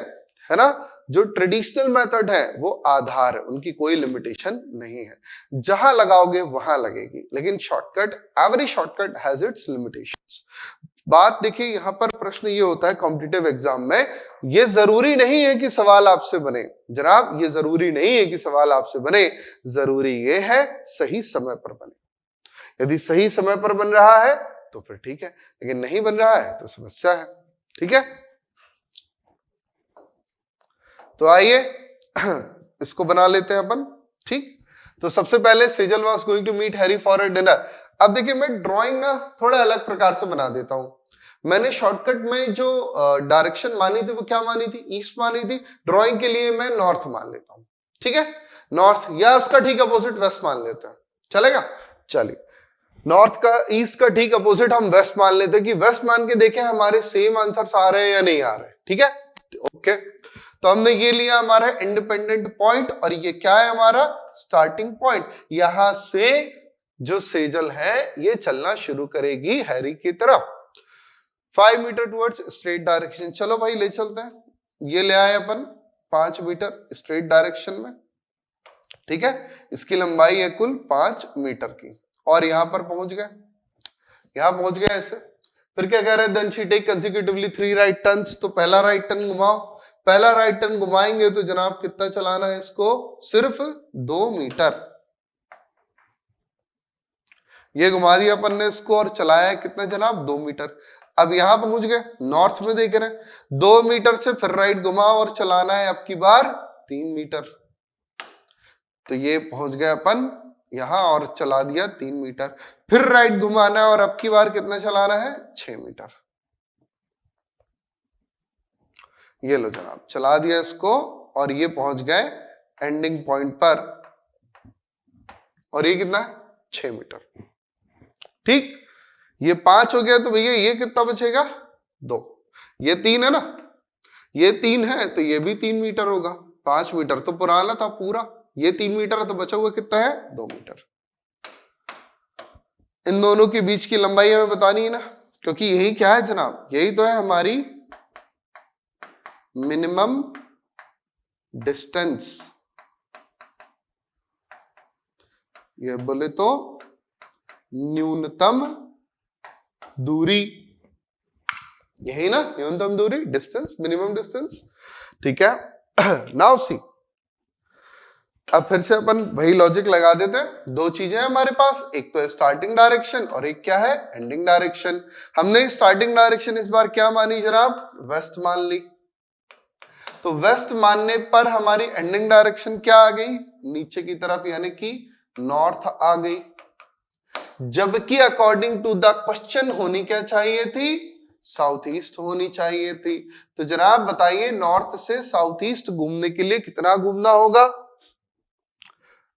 A: ना, जो ट्रेडिशनल मेथड है वो आधार है, उनकी कोई लिमिटेशन नहीं है। जहां लगाओगे वहां लगेगी, लेकिन shortcut, every shortcut has its limitations. बात देखिए, यहां पर प्रश्न ये होता है कॉम्पिटिटिव एग्जाम में, ये जरूरी नहीं है कि सवाल आपसे बने जनाब, ये जरूरी नहीं है कि सवाल आपसे बने, जरूरी ये है सही समय पर बने। यदि सही समय पर बन रहा है तो फिर ठीक है, लेकिन नहीं बन रहा है तो समस्या है। ठीक है, तो आइए इसको बना लेते हैं अपन। ठीक, तो सबसे पहले Sejal was going to meet Harry for a dinner. अब देखिए मैं ड्राइंग ना थोड़ा अलग प्रकार से बना देता हूं। मैंने शॉर्टकट में जो डायरेक्शन मानी थी वो क्या मानी थी? ईस्ट मानी थी। ड्राइंग के लिए मैं नॉर्थ मान लेता हूं। ठीक है, नॉर्थ, या उसका ठीक अपोजिट वेस्ट मान लेते हैं, चलेगा? चलिए, नॉर्थ का, ईस्ट का ठीक अपोजिट हम वेस्ट मान लेते हैं, कि वेस्ट मान के देखें हमारे सेम आंसर्स आ रहे हैं या नहीं आ रहे। ठीक है, ओके। तो हमने ये लिया हमारा इंडिपेंडेंट पॉइंट, और ये क्या है हमारा स्टार्टिंग पॉइंट। यहां से जो सेजल है ये चलना शुरू करेगी हैरी की तरफ, 5 मीटर टुवर्ड्स स्ट्रेट डायरेक्शन। चलो भाई ले चलते हैं, ये ले आए अपन 5 मीटर स्ट्रेट डायरेक्शन में। ठीक है, इसकी लंबाई है कुल 5 मीटर की, और यहां पर पहुंच गए ऐसे। फिर क्या कह रहे हैं? Then she take consecutively 3 right turns. तो पहला राइट टर्न घुमाओ, पहला राइट टर्न घुमाएंगे तो जनाब कितना चलाना है इसको? सिर्फ 2 मीटर। ये घुमा दिया अपन ने इसको, और चलाया कितना जनाब? 2 मीटर। अब यहां पहुंच गए, नॉर्थ में देख रहे हैं, 2 मीटर से फिर राइट घुमाओ और चलाना है अब की बार 3 मीटर। तो ये पहुंच गए अपन यहां और चला दिया 3 मीटर। फिर राइट घुमाना है और अब की बार कितना चलाना है? 6 मीटर। ये लो जनाब, चला दिया इसको, और ये पहुंच गए एंडिंग पॉइंट पर, और ये कितना है? 6 मीटर। ठीक, ये 5 हो गया, तो भैया ये कितना बचेगा? 2। ये 3 है ना, ये 3 है तो ये भी 3 मीटर होगा। 5 मीटर तो पुराना था पूरा, ये 3 मीटर है तो बचा हुआ कितना है 2 मीटर। इन दोनों के बीच की लंबाई हमें बतानी है ना, क्योंकि यही क्या है जनाब, यही तो है हमारी मिनिमम डिस्टेंस, ये बोले तो न्यूनतम दूरी, यही ना न्यूनतम दूरी, डिस्टेंस, मिनिमम डिस्टेंस। ठीक है, नाउ सी, अब फिर से अपन वही लॉजिक लगा देते हैं। दो चीजें हैं हमारे पास, एक तो है स्टार्टिंग डायरेक्शन और एक क्या है एंडिंग डायरेक्शन। हमने स्टार्टिंग डायरेक्शन इस बार क्या मानी जनाब, वेस्ट मान ली। तो वेस्ट मानने पर हमारी एंडिंग डायरेक्शन क्या आ गई, नीचे की तरफ, यानी कि नॉर्थ आ गई। जबकि अकॉर्डिंग टू द क्वेश्चन होनी क्या चाहिए थी, साउथ ईस्ट होनी चाहिए थी। तो जनाब बताइए नॉर्थ से साउथ ईस्ट घूमने के लिए कितना घूमना होगा।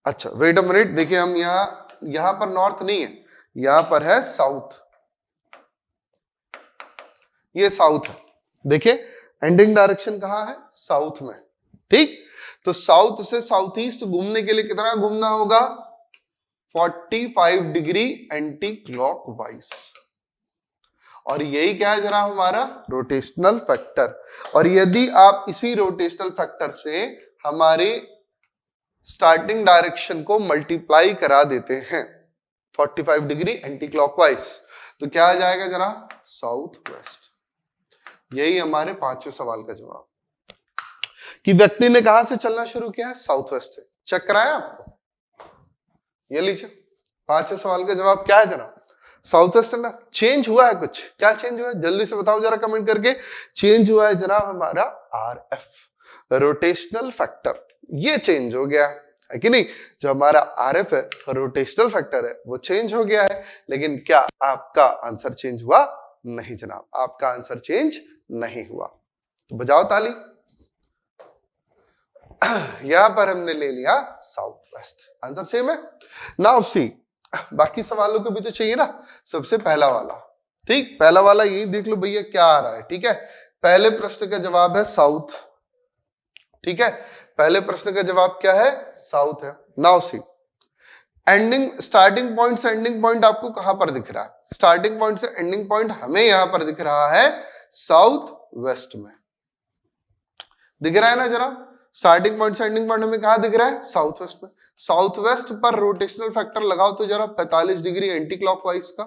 A: अच्छा वेट अ मिनट, देखिए हम यहां पर नॉर्थ नहीं है, यहां पर है साउथ, ये साउथ है। देखिए एंडिंग डायरेक्शन कहां है, साउथ में। ठीक, तो साउथ से साउथ ईस्ट घूमने के लिए कितना घूमना होगा, 45 डिग्री एंटी क्लॉकवाइज। और यही क्या है जरा हमारा रोटेशनल फैक्टर। और यदि आप इसी रोटेशनल फैक्टर से हमारे स्टार्टिंग डायरेक्शन को मल्टीप्लाई करा देते हैं 45 डिग्री एंटी क्लॉकवाइज, तो क्या आ जाएगा जरा, साउथ वेस्ट। यही हमारे पांचवें सवाल का जवाब, कि व्यक्ति ने कहां से चलना शुरू किया है, साउथ वेस्ट से। चेक कराया आपको, ये लीजिए पांचवें सवाल का जवाब क्या है जरा, साउथ वेस्ट है ना। चेंज हुआ है कुछ, क्या चेंज हुआ है जल्दी से बताओ जरा कमेंट करके। चेंज हुआ है जनाब हमारा RF, रोटेशनल फैक्टर, ये चेंज हो गया है कि नहीं। जो हमारा RF है, रोटेशनल फैक्टर है, वो चेंज हो गया है। लेकिन क्या आपका आंसर चेंज हुआ, नहीं जनाब, आपका आंसर चेंज नहीं हुआ। तो बजाओ ताली। यहां पर हमने ले लिया साउथ वेस्ट, आंसर सेम है। नाउ सी, बाकी सवालों को भी तो चाहिए ना। सबसे पहला वाला, ठीक, पहला वाला यही देख लो भैया क्या आ रहा है। ठीक है, पहले प्रश्न का जवाब है साउथ। ठीक है, पहले प्रश्न का जवाब क्या है, साउथ है। Now see, ending, starting point से एंडिंग पॉइंट आपको कहां पर दिख रहा है, स्टार्टिंग पॉइंट से एंडिंग पॉइंट हमें यहां पर दिख रहा है साउथ वेस्ट में, दिख रहा है ना जरा। स्टार्टिंग पॉइंट से एंडिंग पॉइंट हमें कहां दिख रहा है, साउथ वेस्ट में। साउथ वेस्ट पर रोटेशनल फैक्टर लगाओ तो जरा 45 डिग्री एंटी क्लॉकवाइज का,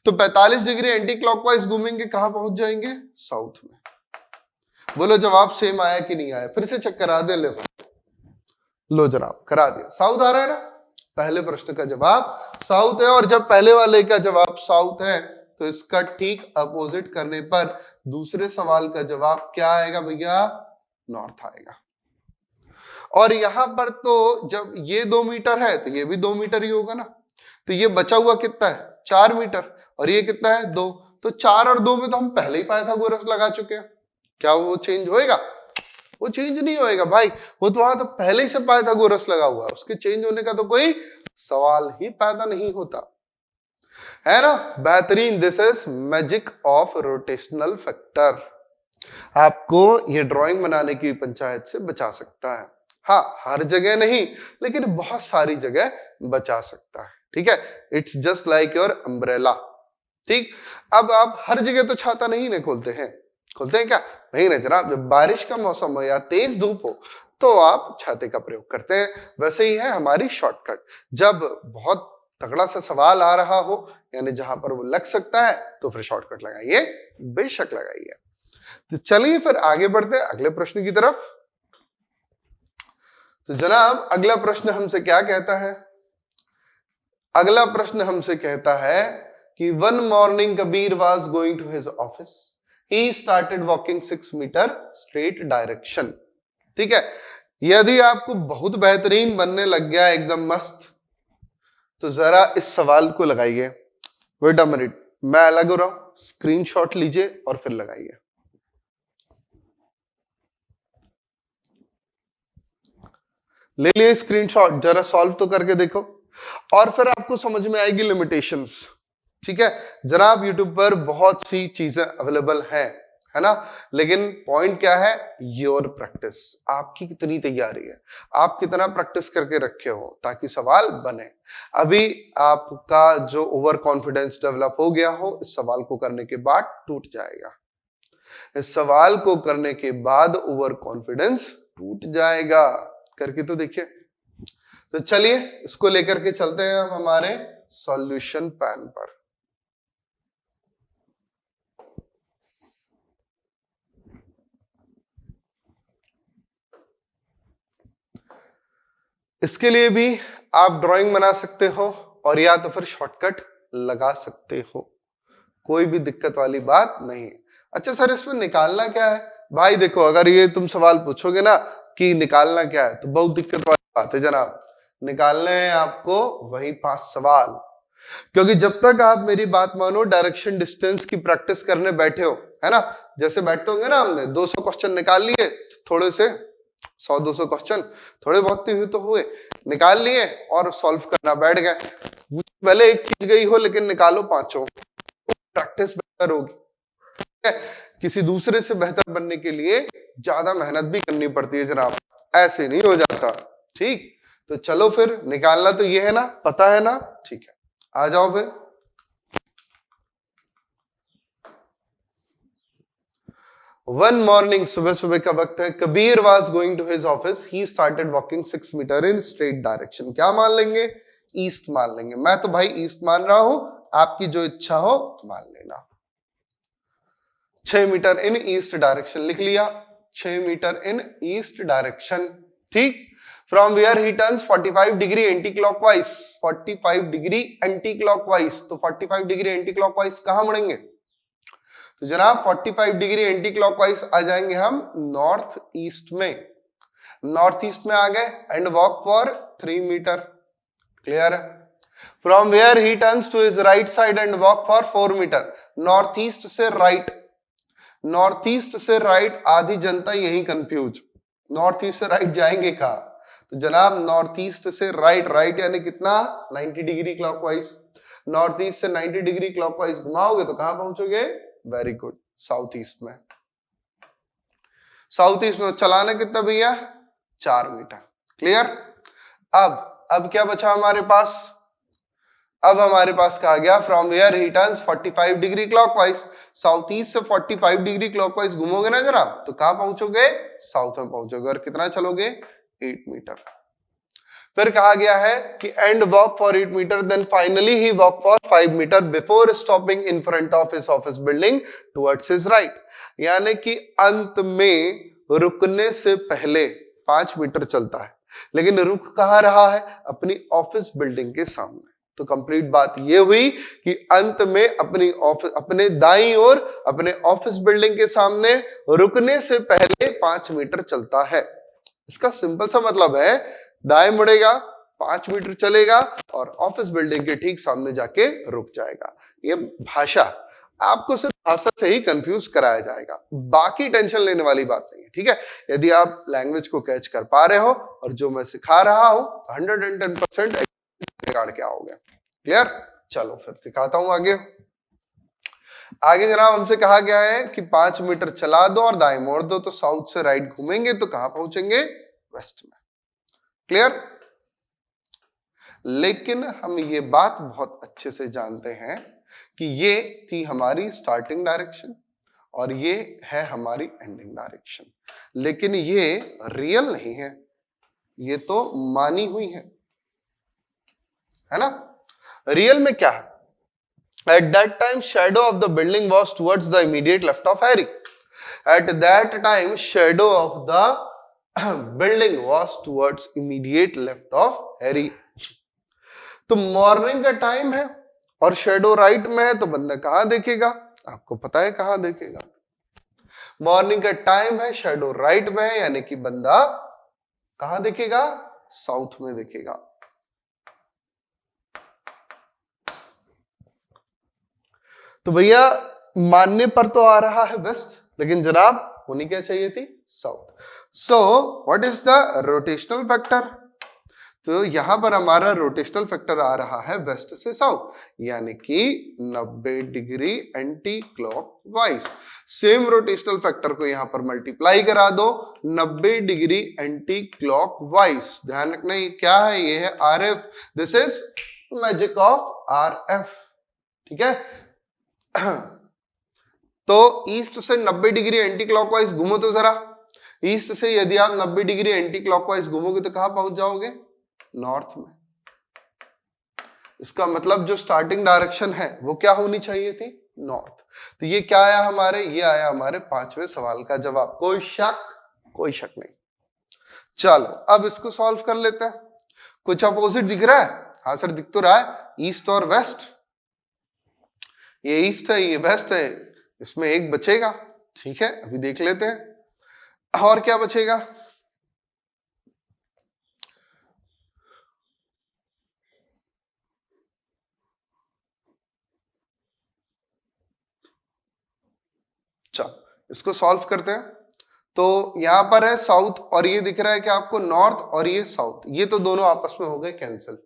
A: तो 45 डिग्री एंटी क्लॉकवाइज घूमेंगे, कहां पहुंच जाएंगे, साउथ में। बोलो जवाब सेम आया कि नहीं आया, फिर से चेक करा दे। लो जनाब करा दिया, साउथ आ रहा है ना। पहले प्रश्न का जवाब साउथ है, और जब पहले वाले का जवाब साउथ है तो इसका ठीक अपोजिट करने पर दूसरे सवाल का जवाब क्या आएगा भैया, नॉर्थ आएगा। और यहां पर तो जब ये 2 मीटर है तो ये भी 2 मीटर ही होगा ना। तो ये बचा हुआ कितना है, 4 मीटर, और ये कितना है 2। तो 4 और 2 में तो हम पहले ही पाइथागोरस लगा चुके हैं। क्या वो चेंज होएगा, वो चेंज नहीं होएगा भाई, वो तो वहां तो पहले ही से पाइथागोरस लगा हुआ है, उसके चेंज होने का तो कोई सवाल ही पैदा नहीं होता है ना। बेहतरीन, this is magic of rotational factor, आपको ये ड्राइंग बनाने की पंचायत से बचा सकता है। हाँ, हर जगह नहीं, लेकिन बहुत सारी जगह बचा सकता है। ठीक है, it's just like your umbrella. ठीक, अब आप हर जगह तो छाता नहीं ना खोलते हैं, खोलते हैं क्या, नहीं ना जनाब। जब बारिश का मौसम हो या तेज धूप हो तो आप छाते का प्रयोग करते हैं। वैसे ही है हमारी शॉर्टकट, जब बहुत तगड़ा सा सवाल आ रहा हो, यानी जहां पर वो लग सकता है, तो फिर शॉर्टकट लगाइए, बेशक लगाइए। तो चलिए फिर आगे बढ़ते हैं अगले प्रश्न की तरफ। तो जनाब अगला प्रश्न हमसे क्या कहता है, अगला प्रश्न हमसे कहता है कि one morning Kabir was going to his office, he started walking 6 metre straight direction. ठीक है, यदि आपको बहुत बेहतरीन बनने लग गया एकदम मस्त, तो जरा इस सवाल को लगाइए। वेट अ मिनट, मैं अलग हो रहा हूं, स्क्रीनशॉट लीजिए और फिर लगाइए। ले लिए स्क्रीनशॉट, जरा सॉल्व तो करके देखो, और फिर आपको समझ में आएगी लिमिटेशंस। ठीक है, जनाब यूट्यूब पर बहुत सी चीजें अवेलेबल है है ना। लेकिन पॉइंट क्या है, योर प्रैक्टिस, आपकी कितनी तैयारी है, आप कितना प्रैक्टिस करके रखे हो ताकि सवाल बने। अभी आपका जो ओवर कॉन्फिडेंस डेवलप हो गया हो, इस सवाल को करने के बाद टूट जाएगा। इस सवाल को करने के बाद ओवर कॉन्फिडेंस टूट जाएगा। करके तो देखिए। तो चलिए इसको लेकर के चलते हैं हम हमारे सॉल्यूशन पैन पर। इसके लिए भी आप ड्राइंग बना सकते हो और या तो फिर शॉर्टकट लगा सकते हो, कोई भी दिक्कत वाली बात नहीं है। अच्छा सर इसमें निकालना क्या है? भाई देखो, अगर ये तुम सवाल पूछोगे ना कि निकालना क्या है, तो बहुत दिक्कत वाली बात है जनाब। निकालने हैं आपको वही 5 सवाल, क्योंकि जब तक आप मेरी बात मानो, डायरेक्शन डिस्टेंस की प्रैक्टिस करने बैठे हो, है ना, जैसे बैठते होंगे ना, हमने 200 क्वेश्चन निकाल लिए, थोड़े से 100-200 क्वेश्चन थोड़े बहुत ही तो हुए, निकाल लिए और सॉल्व करना बैठ गए। भले एक चीज गई हो लेकिन निकालो पांचों, प्रैक्टिस बेहतर होगी। किसी दूसरे से बेहतर बनने के लिए ज्यादा मेहनत भी करनी पड़ती है जनाब, ऐसे नहीं हो जाता। ठीक, तो चलो फिर निकालना तो ये है ना, पता है ना, ठीक है, आ जाओ फिर। वन मॉर्निंग, सुबह सुबह का वक्त है, Kabir was going to his office, he started walking 6 metre in straight direction. क्या मान लेंगे? ईस्ट मान लेंगे। मैं तो भाई ईस्ट मान रहा हूं, आपकी जो इच्छा हो मान लेना। 6 मीटर इन ईस्ट डायरेक्शन लिख लिया, 6 मीटर इन ईस्ट डायरेक्शन। ठीक, from where he turns 45 degree anti clockwise, 45 degree anti clockwise. तो 45 डिग्री एंटी क्लॉकवाइज कहां मुड़ेंगे? तो जनाब 45 डिग्री एंटी क्लॉकवाइज आ जाएंगे हम नॉर्थ ईस्ट में। नॉर्थ ईस्ट में आ गए and walk for 3 metre. Clear है? From where he turns to his right side and walk for 4 metre. North east से राइट, नॉर्थ ईस्ट से राइट, आधी जनता यही कंफ्यूज, नॉर्थ ईस्ट से राइट जाएंगे कहा? तो जनाब नॉर्थ ईस्ट से राइट, राइट यानी कितना? 90 डिग्री क्लॉकवाइज। नॉर्थ ईस्ट से 90 डिग्री क्लॉकवाइज घुमाओगे तो कहां पहुंचोगे? वेरी गुड, साउथ ईस्ट में। साउथ ईस्ट में चलाना कितना भैया? 4 मीटर। क्लियर? अब क्या बचा हमारे पास? अब हमारे पास कहा गया from where he turns 45 degree clockwise. South east से 45 डिग्री क्लॉकवाइज घूमोगे ना जरा, तो कहां पहुंचोगे? साउथ में पहुंचोगे। और कितना चलोगे? 8 मीटर। फिर कहा गया है कि and walk for 8 metre, then finally he walk for 5 metre before stopping in front of his office building towards his right. यानी कि अंत में रुकने से पहले 5 मीटर चलता है, लेकिन रुक कहां रहा है? अपनी ऑफिस बिल्डिंग के सामने। तो कंप्लीट बात ये हुई कि अंत में अपनी ऑफिस, अपने दाईं ओर अपने ऑफिस बिल्डिंग के सामने रुकने से पहले 5 मीटर चलता है। इसका सिंपल सा मतलब है, दाएं मुड़ेगा, 5 मीटर चलेगा और ऑफिस बिल्डिंग के ठीक सामने जाके रुक जाएगा। ये भाषा, आपको सिर्फ भाषा से ही कंफ्यूज कराया जाएगा, बाकी टेंशन लेने वाली बात नहीं है। ठीक है, यदि आप लैंग्वेज को कैच कर पा रहे हो और जो मैं सिखा रहा हूं 110% बिगाड़ के आओगे। क्लियर? चलो फिर सिखाता हूं आगे। आगे जनाब हमसे कहा गया है कि 5 मीटर चला दो और दाएं मोड़ दो, तो साउथ से राइट घूमेंगे तो कहां पहुंचेंगे? वेस्ट में। क्लियर? लेकिन हम ये बात बहुत अच्छे से जानते हैं कि ये थी हमारी स्टार्टिंग डायरेक्शन और ये है हमारी एंडिंग डायरेक्शन, लेकिन ये रियल नहीं है, ये तो मानी हुई है ना। रियल में क्या है? At that time, shadow of the building was towards the immediate left of Harry. At that time, shadow of the building was towards immediate left of Harry. तो मॉर्निंग का टाइम है और शेडो राइट में है, तो बंदा कहां देखेगा? आपको पता है कहां देखेगा? मॉर्निंग का टाइम है, शेडो राइट में है, यानी कि बंदा कहां देखेगा? साउथ में देखेगा। तो भैया मानने पर तो आ रहा है वेस्ट, लेकिन जनाब होनी क्या चाहिए थी? South. So what is the rotational factor? तो यहां पर हमारा रोटेशनल फैक्टर आ रहा है वेस्ट से साउथ, यानी कि 90 degree anti clockwise. Same rotational factor को यहां पर मल्टीप्लाई करा दो 90 डिग्री एंटी क्लॉकवाइज। ध्यान रखना ये क्या है, ये है RF। This is magic of RF, ठीक है। तो ईस्ट से 90 डिग्री एंटी क्लॉकवाइज घूमो तो जरा। ईस्ट से यदि आप 90 डिग्री एंटी क्लॉकवाइज घूमोगे तो कहां पहुंच जाओगे, नॉर्थ में। इसका मतलब जो स्टार्टिंग डायरेक्शन है वो क्या होनी चाहिए थी, नॉर्थ। तो ये क्या आया हमारे, ये आया हमारे 5वें सवाल का जवाब। कोई शक, कोई शक नहीं। चलो अब इसको सॉल्व कर लेते हैं। कुछ अपोजिट दिख रहा है, हाँ सर दिख तो रहा है, ईस्ट और वेस्ट। ये ईस्ट है, ये वेस्ट है, इसमें एक बचेगा, ठीक है। अभी देख लेते हैं और क्या बचेगा। चलो इसको सॉल्व करते हैं। तो यहां पर है साउथ और ये दिख रहा है कि आपको नॉर्थ, और ये साउथ, ये तो दोनों आपस में हो गए कैंसिल।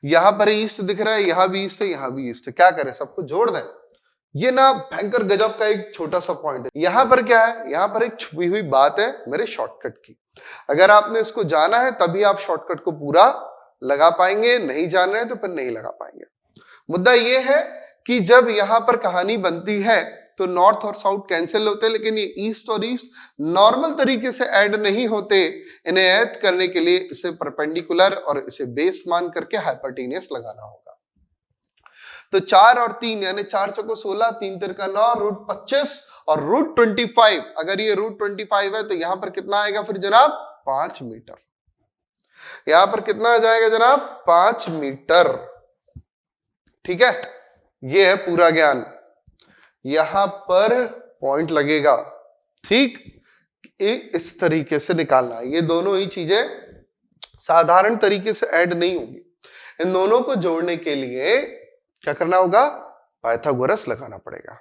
A: यहां पर ईस्ट दिख रहा है, यहां भी ईस्ट है, यहां भी ईस्ट है। क्या करें, सबको जोड़ दें। ये ना भयंकर गजब का एक छोटा सा पॉइंट है। यहां पर क्या है, यहां पर एक छुपी हुई बात है मेरे शॉर्टकट की। अगर आपने इसको जाना है तभी आप शॉर्टकट को पूरा लगा पाएंगे, नहीं जाना है तो फिर नहीं लगा पाएंगे। मुद्दा ये है कि जब यहां पर कहानी बनती है तो नॉर्थ और साउथ कैंसिल होते हैं, लेकिन ये ईस्ट और ईस्ट नॉर्मल तरीके से ऐड नहीं होते। इन्हें ऐड करने के लिए इसे परपेंडिकुलर और इसे बेस मान करके हाइपोटेन्यूस लगाना होगा। तो 4 और 3 यानी 4 चौको 16, 3 तिरका 9, रूट 25 और रूट 25। अगर ये रूट 25 है तो यहां पर कितना आएगा फिर जनाब, 5 मीटर। यहां पर कितना आ जाएगा जनाब, 5 मीटर, ठीक है। ये है पूरा ज्ञान, यहां पर पॉइंट लगेगा, ठीक। इस तरीके से निकालना है। ये दोनों ही चीजें साधारण तरीके से ऐड नहीं होंगी। इन दोनों को जोड़ने के लिए क्या करना होगा, पाइथागोरस लगाना पड़ेगा।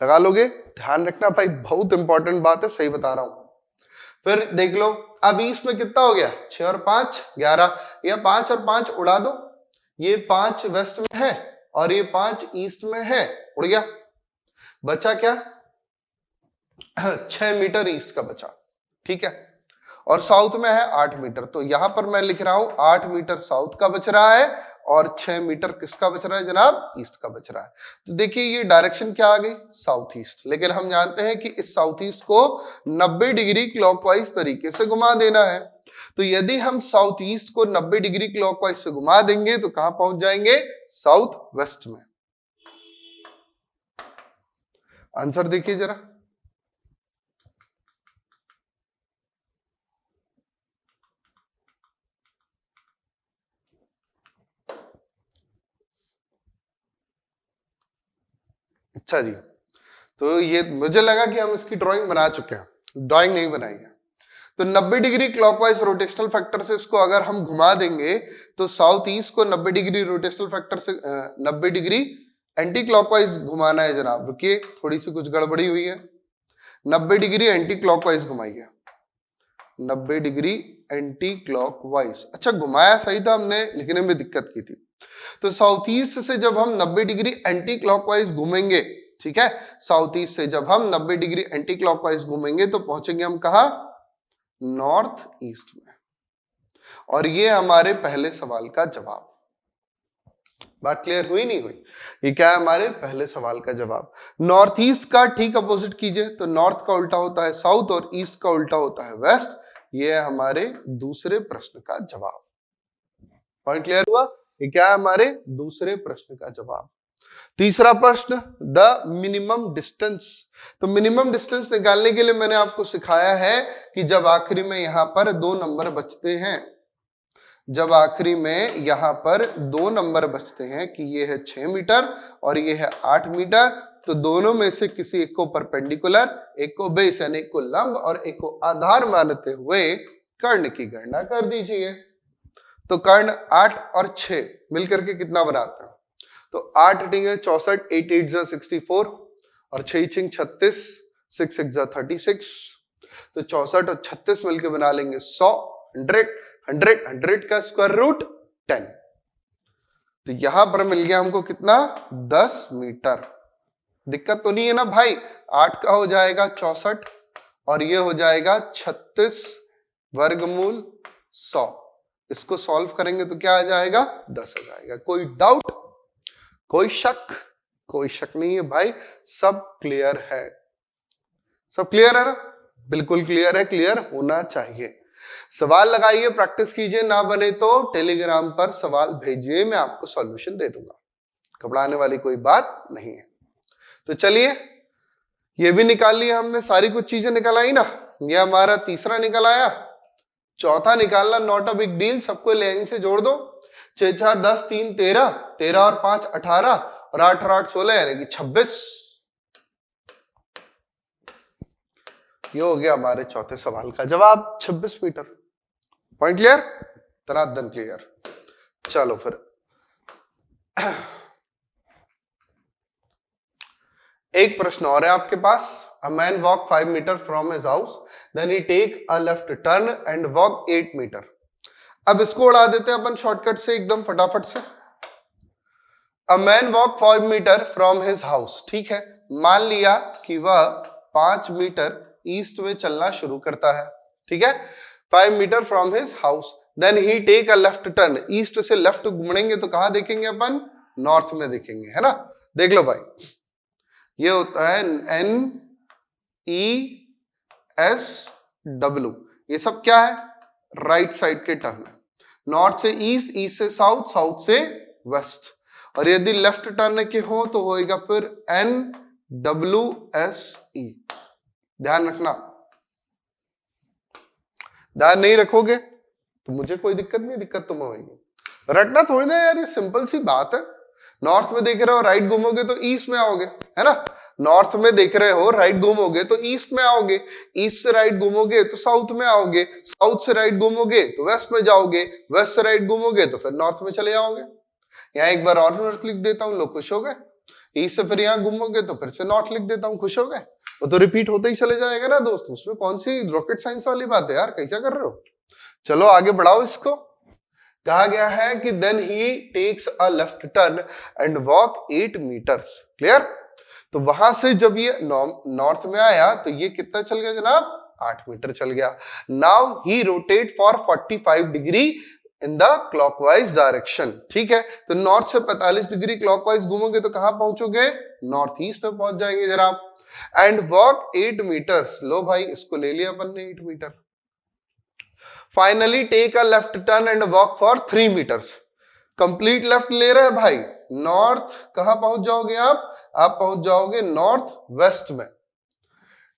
A: लगा लोगे, ध्यान रखना भाई, बहुत इंपॉर्टेंट बात है, सही बता रहा हूं। फिर देख लो, अब ईस्ट में कितना हो गया, 6 और 5 11, या 5 और 5 उड़ा दो। ये 5 वेस्ट में है और ये 5 ईस्ट में है, उड़ गया। बचा क्या, 6 मीटर ईस्ट का बचा, ठीक है। और साउथ में है 8 मीटर, तो यहां पर मैं लिख रहा हूं 8 मीटर साउथ का बच रहा है और 6 मीटर किसका बच रहा है जनाब, ईस्ट का बच रहा है। तो देखिए ये डायरेक्शन क्या आ गई, साउथ ईस्ट। लेकिन हम जानते हैं कि इस साउथ ईस्ट को 90 डिग्री क्लॉकवाइज तरीके से घुमा देना है। तो यदि हम साउथ ईस्ट को 90 डिग्री क्लॉकवाइज से घुमा देंगे तो कहां पहुंच जाएंगे, साउथ वेस्ट में। आंसर देखिए जरा, अच्छा जी। तो ये मुझे लगा कि हम इसकी ड्राइंग बना चुके हैं, ड्राइंग नहीं बनाई है। तो 90 डिग्री क्लॉकवाइज रोटेशनल फैक्टर से इसको अगर हम घुमा देंगे तो साउथ ईस्ट को 90 डिग्री रोटेशनल फैक्टर से 90 डिग्री एंटी क्लॉकवाइज घुमाना है जनाब। रुकिए, थोड़ी सी कुछ गड़बड़ी हुई है। 90 डिग्री एंटी क्लॉकवाइज घुमाइए, 90 डिग्री एंटी क्लॉकवाइज। अच्छा घुमाया सही था हमने, लिखने में दिक्कत की थी। तो साउथ ईस्ट से जब हम 90 डिग्री एंटी क्लॉकवाइज घूमेंगे, ठीक है, साउथ ईस्ट से जब हम 90 डिग्री एंटी क्लॉकवाइज घूमेंगे तो पहुंचेंगे हम कहा, नॉर्थ ईस्ट में। और ये हमारे पहले सवाल का जवाब। बात क्लियर हुई नहीं हुई, ये क्या है, हमारे पहले सवाल का जवाब। नॉर्थ ईस्ट का ठीक अपोजिट कीजिए, तो नॉर्थ का उल्टा होता है साउथ और ईस्ट का उल्टा होता है वेस्ट। ये है हमारे दूसरे प्रश्न का जवाब। पॉइंट क्लियर हुआ, ये क्या है, हमारे दूसरे प्रश्न का जवाब। तीसरा प्रश्न, द मिनिमम डिस्टेंस। तो मिनिमम डिस्टेंस निकालने के लिए मैंने आपको सिखाया है कि जब आखिरी में यहां पर 2 नंबर बचते हैं, जब आखिरी में यहां पर 2 नंबर बचते हैं कि ये है 6 मीटर और ये है 8 मीटर, तो दोनों में से किसी एक को परपेंडिकुलर, एक को बेस यानी एक को लंब और एक को आधार मानते हुए कर्ण की गणना कर दीजिए। तो कर्ण 8 और 6 मिलकर के कितना बनाते हैं, तो 8 टिंग 64, 8 8 जा 64 और 6 छिंग 36, 6 6 जा 36। तो 64 और 36 मिलकर बना लेंगे 100, 100। 100 का स्क्वायर रूट 10। तो यहां पर मिल गया हमको कितना, 10 मीटर। दिक्कत तो नहीं है ना भाई। 8 का हो जाएगा 64 और ये हो जाएगा 36 वर्गमूल 100। इसको सॉल्व करेंगे तो क्या आ जाएगा, 10 आ जाएगा। कोई डाउट, कोई शक? कोई शक नहीं है भाई, सब क्लियर है। सब क्लियर है ना? बिल्कुल क्लियर है, क्लियर होना चाहिए। सवाल लगाइए, प्रैक्टिस कीजिए, ना बने तो टेलीग्राम पर सवाल भेजिए, मैं आपको सॉल्यूशन दे दूंगा। घबराने वाली कोई बात नहीं है। तो चलिए, ये भी निकाल लिया हमने, सारी कुछ चीजें निकल आई ना। ये हमारा तीसरा निकल आया। चौथा निकालना नॉट अ बिग डील, सबको लाइन से जोड़ दो। 6 4 10 3 13, 13 और 5 18 और 8 और 8 16 यानी कि 26। ये हो गया हमारे चौथे सवाल का जवाब, 26 मीटर। Point clear? तनादन क्लियर। चलो फिर एक प्रश्न और है आपके पास। A man walk 5 metre from his house, then he take a left turn and walk 8 metre. अब इसको उड़ा देते हैं अपन शॉर्टकट से, एकदम फटाफट से। A man walk 5 metre from his house, ठीक है। मान लिया कि वह 5 मीटर ईस्ट में चलना शुरू करता है, ठीक है। 5 metre from his house, then he take a left turn. East से लेफ्ट घूमेंगे तो कहां देखेंगे अपन, नॉर्थ में देखेंगे, है ना। देख लो भाई, ये होता है NESW। ये सब क्या है, राइट साइड के टर्न है। नॉर्थ से ईस्ट, ईस्ट से साउथ, साउथ से वेस्ट। और यदि लेफ्ट टर्न के हो तो होएगा फिर NWSE। ध्यान रखना, ध्यान नहीं रखोगे तो मुझे कोई दिक्कत नहीं, दिक्कत तुम्हें होगी। रटना थोड़ी ना यार, ये सिंपल सी बात है। नॉर्थ में देख रहे हो राइट घूमोगे तो ईस्ट में आओगे, है ना। नॉर्थ में देख रहे हो राइट घूमोगे तो ईस्ट में आओगे, ईस्ट से राइट घूमोगे तो साउथ में आओगे, साउथ से राइट घूमोगे तो वेस्ट में जाओगे, वेस्ट से राइट घूमोगे तो फिर नॉर्थ में चले जाओगे। यहाँ एक बार और नॉर्थ लिख देता हूँ, लोग खुश हो गए। ईस्ट से फिर यहाँ घूमोगे तो फिर से नॉर्थ लिख देता हूँ, खुश हो गए। वो तो रिपीट होते ही चले जाएगा ना दोस्त, उसमें कौन सी रॉकेट साइंस वाली बात है यार, कैसा कर रहे हो। चलो आगे बढ़ाओ इसको। कहा गया है कि then he takes a left turn and walk 8 metres. Clear? तो वहां से जब ये नॉर्थ में आया तो ये कितना चल गया जनाब, 8 मीटर चल गया। Now he rotate for 45 degree in the clockwise direction, ठीक है। तो नॉर्थ से 45 डिग्री क्लॉकवाइज घूमोगे तो कहां पहुंचोगे, नॉर्थ ईस्ट में पहुंच जाएंगे जनाब। And walk 8 metres. लो भाई, इसको ले लिया अपन ने 8 metre. Finally take a left turn and walk for 3 metres. Complete left ले रहे हैं भाई, नॉर्थ कहां पहुंच जाओगे आप पहुंच जाओगे नॉर्थ वेस्ट में।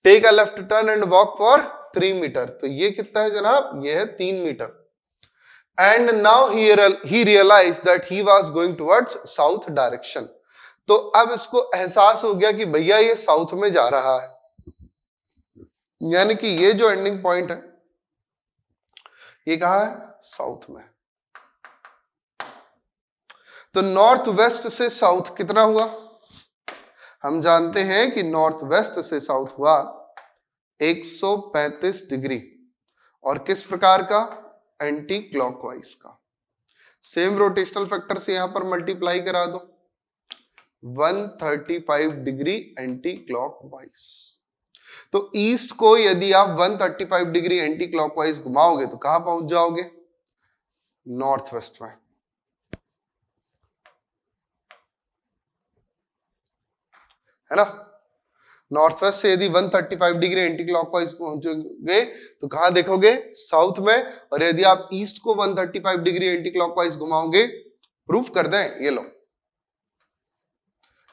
A: Take a left turn and walk for 3 metre. तो ये कितना है जनाब, ये है 3 metre. And now he realise that he was going towards south direction. तो अब इसको एहसास हो गया कि भैया ये साउथ में जा रहा है, यानी कि ये जो एंडिंग पॉइंट है ये कहां है, साउथ में। तो नॉर्थ वेस्ट से साउथ कितना हुआ, हम जानते हैं कि नॉर्थ वेस्ट से साउथ हुआ 135 डिग्री। और किस प्रकार का, एंटी क्लॉकवाइज का। सेम रोटेशनल फैक्टर से यहां पर मल्टीप्लाई करा दो, 135 डिग्री एंटी क्लॉकवाइज। तो ईस्ट को यदि आप 135 डिग्री एंटी क्लॉकवाइज घुमाओगे तो कहां पहुंच जाओगे, नॉर्थ वेस्ट में, है ना। नॉर्थ वेस्ट से यदि 135 डिग्री एंटी क्लॉकवाइज पहुंचोगे तो कहां देखोगे, साउथ में। और यदि आप ईस्ट को 135 डिग्री एंटी क्लॉकवाइज घुमाओगे, प्रूफ कर दें, ये लो,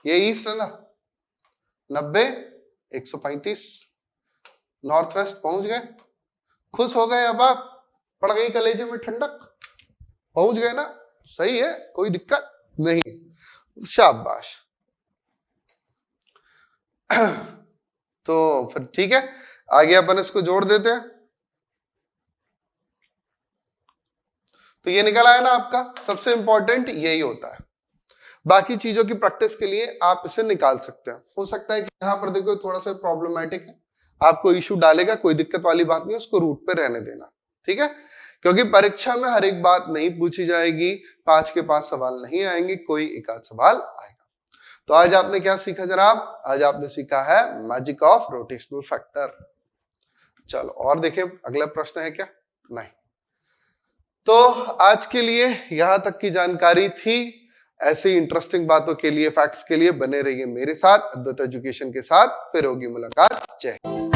A: ये ईस्ट है ना, 90 135, नॉर्थ वेस्ट पहुंच गए। खुश हो गए अब आप, पड़ गई कलेजे में ठंडक, पहुंच गए ना, सही है, कोई दिक्कत नहीं, शाबाश। तो फिर ठीक है, आगे अपन इसको जोड़ देते हैं। तो ये निकल आया ना आपका, सबसे इंपॉर्टेंट यही होता है। बाकी चीजों की प्रैक्टिस के लिए आप इसे निकाल सकते हैं। हो सकता है कि यहां पर देखो थोड़ा सा प्रॉब्लमेटिक है, आपको इशू डालेगा, कोई दिक्कत वाली बात नहीं, उसको रूट पे रहने देना, ठीक है। क्योंकि परीक्षा में हर एक बात नहीं पूछी जाएगी, 5 के 5 सवाल नहीं आएंगे, कोई एक आध सवाल आएगा। तो आज आपने क्या सीखा जनाब? आज आपने सीखा है मैजिक ऑफ रोटेशनल फैक्टर। चलो और देखें, अगला प्रश्न है क्या? नहीं। तो आज के लिए यहां तक की जानकारी थी। ऐसे इंटरेस्टिंग बातों के लिए, फैक्ट्स के लिए बने रहिए मेरे साथ, अद्वैत एजुकेशन के साथ। फिर होगी मुलाकात। जय हिंद।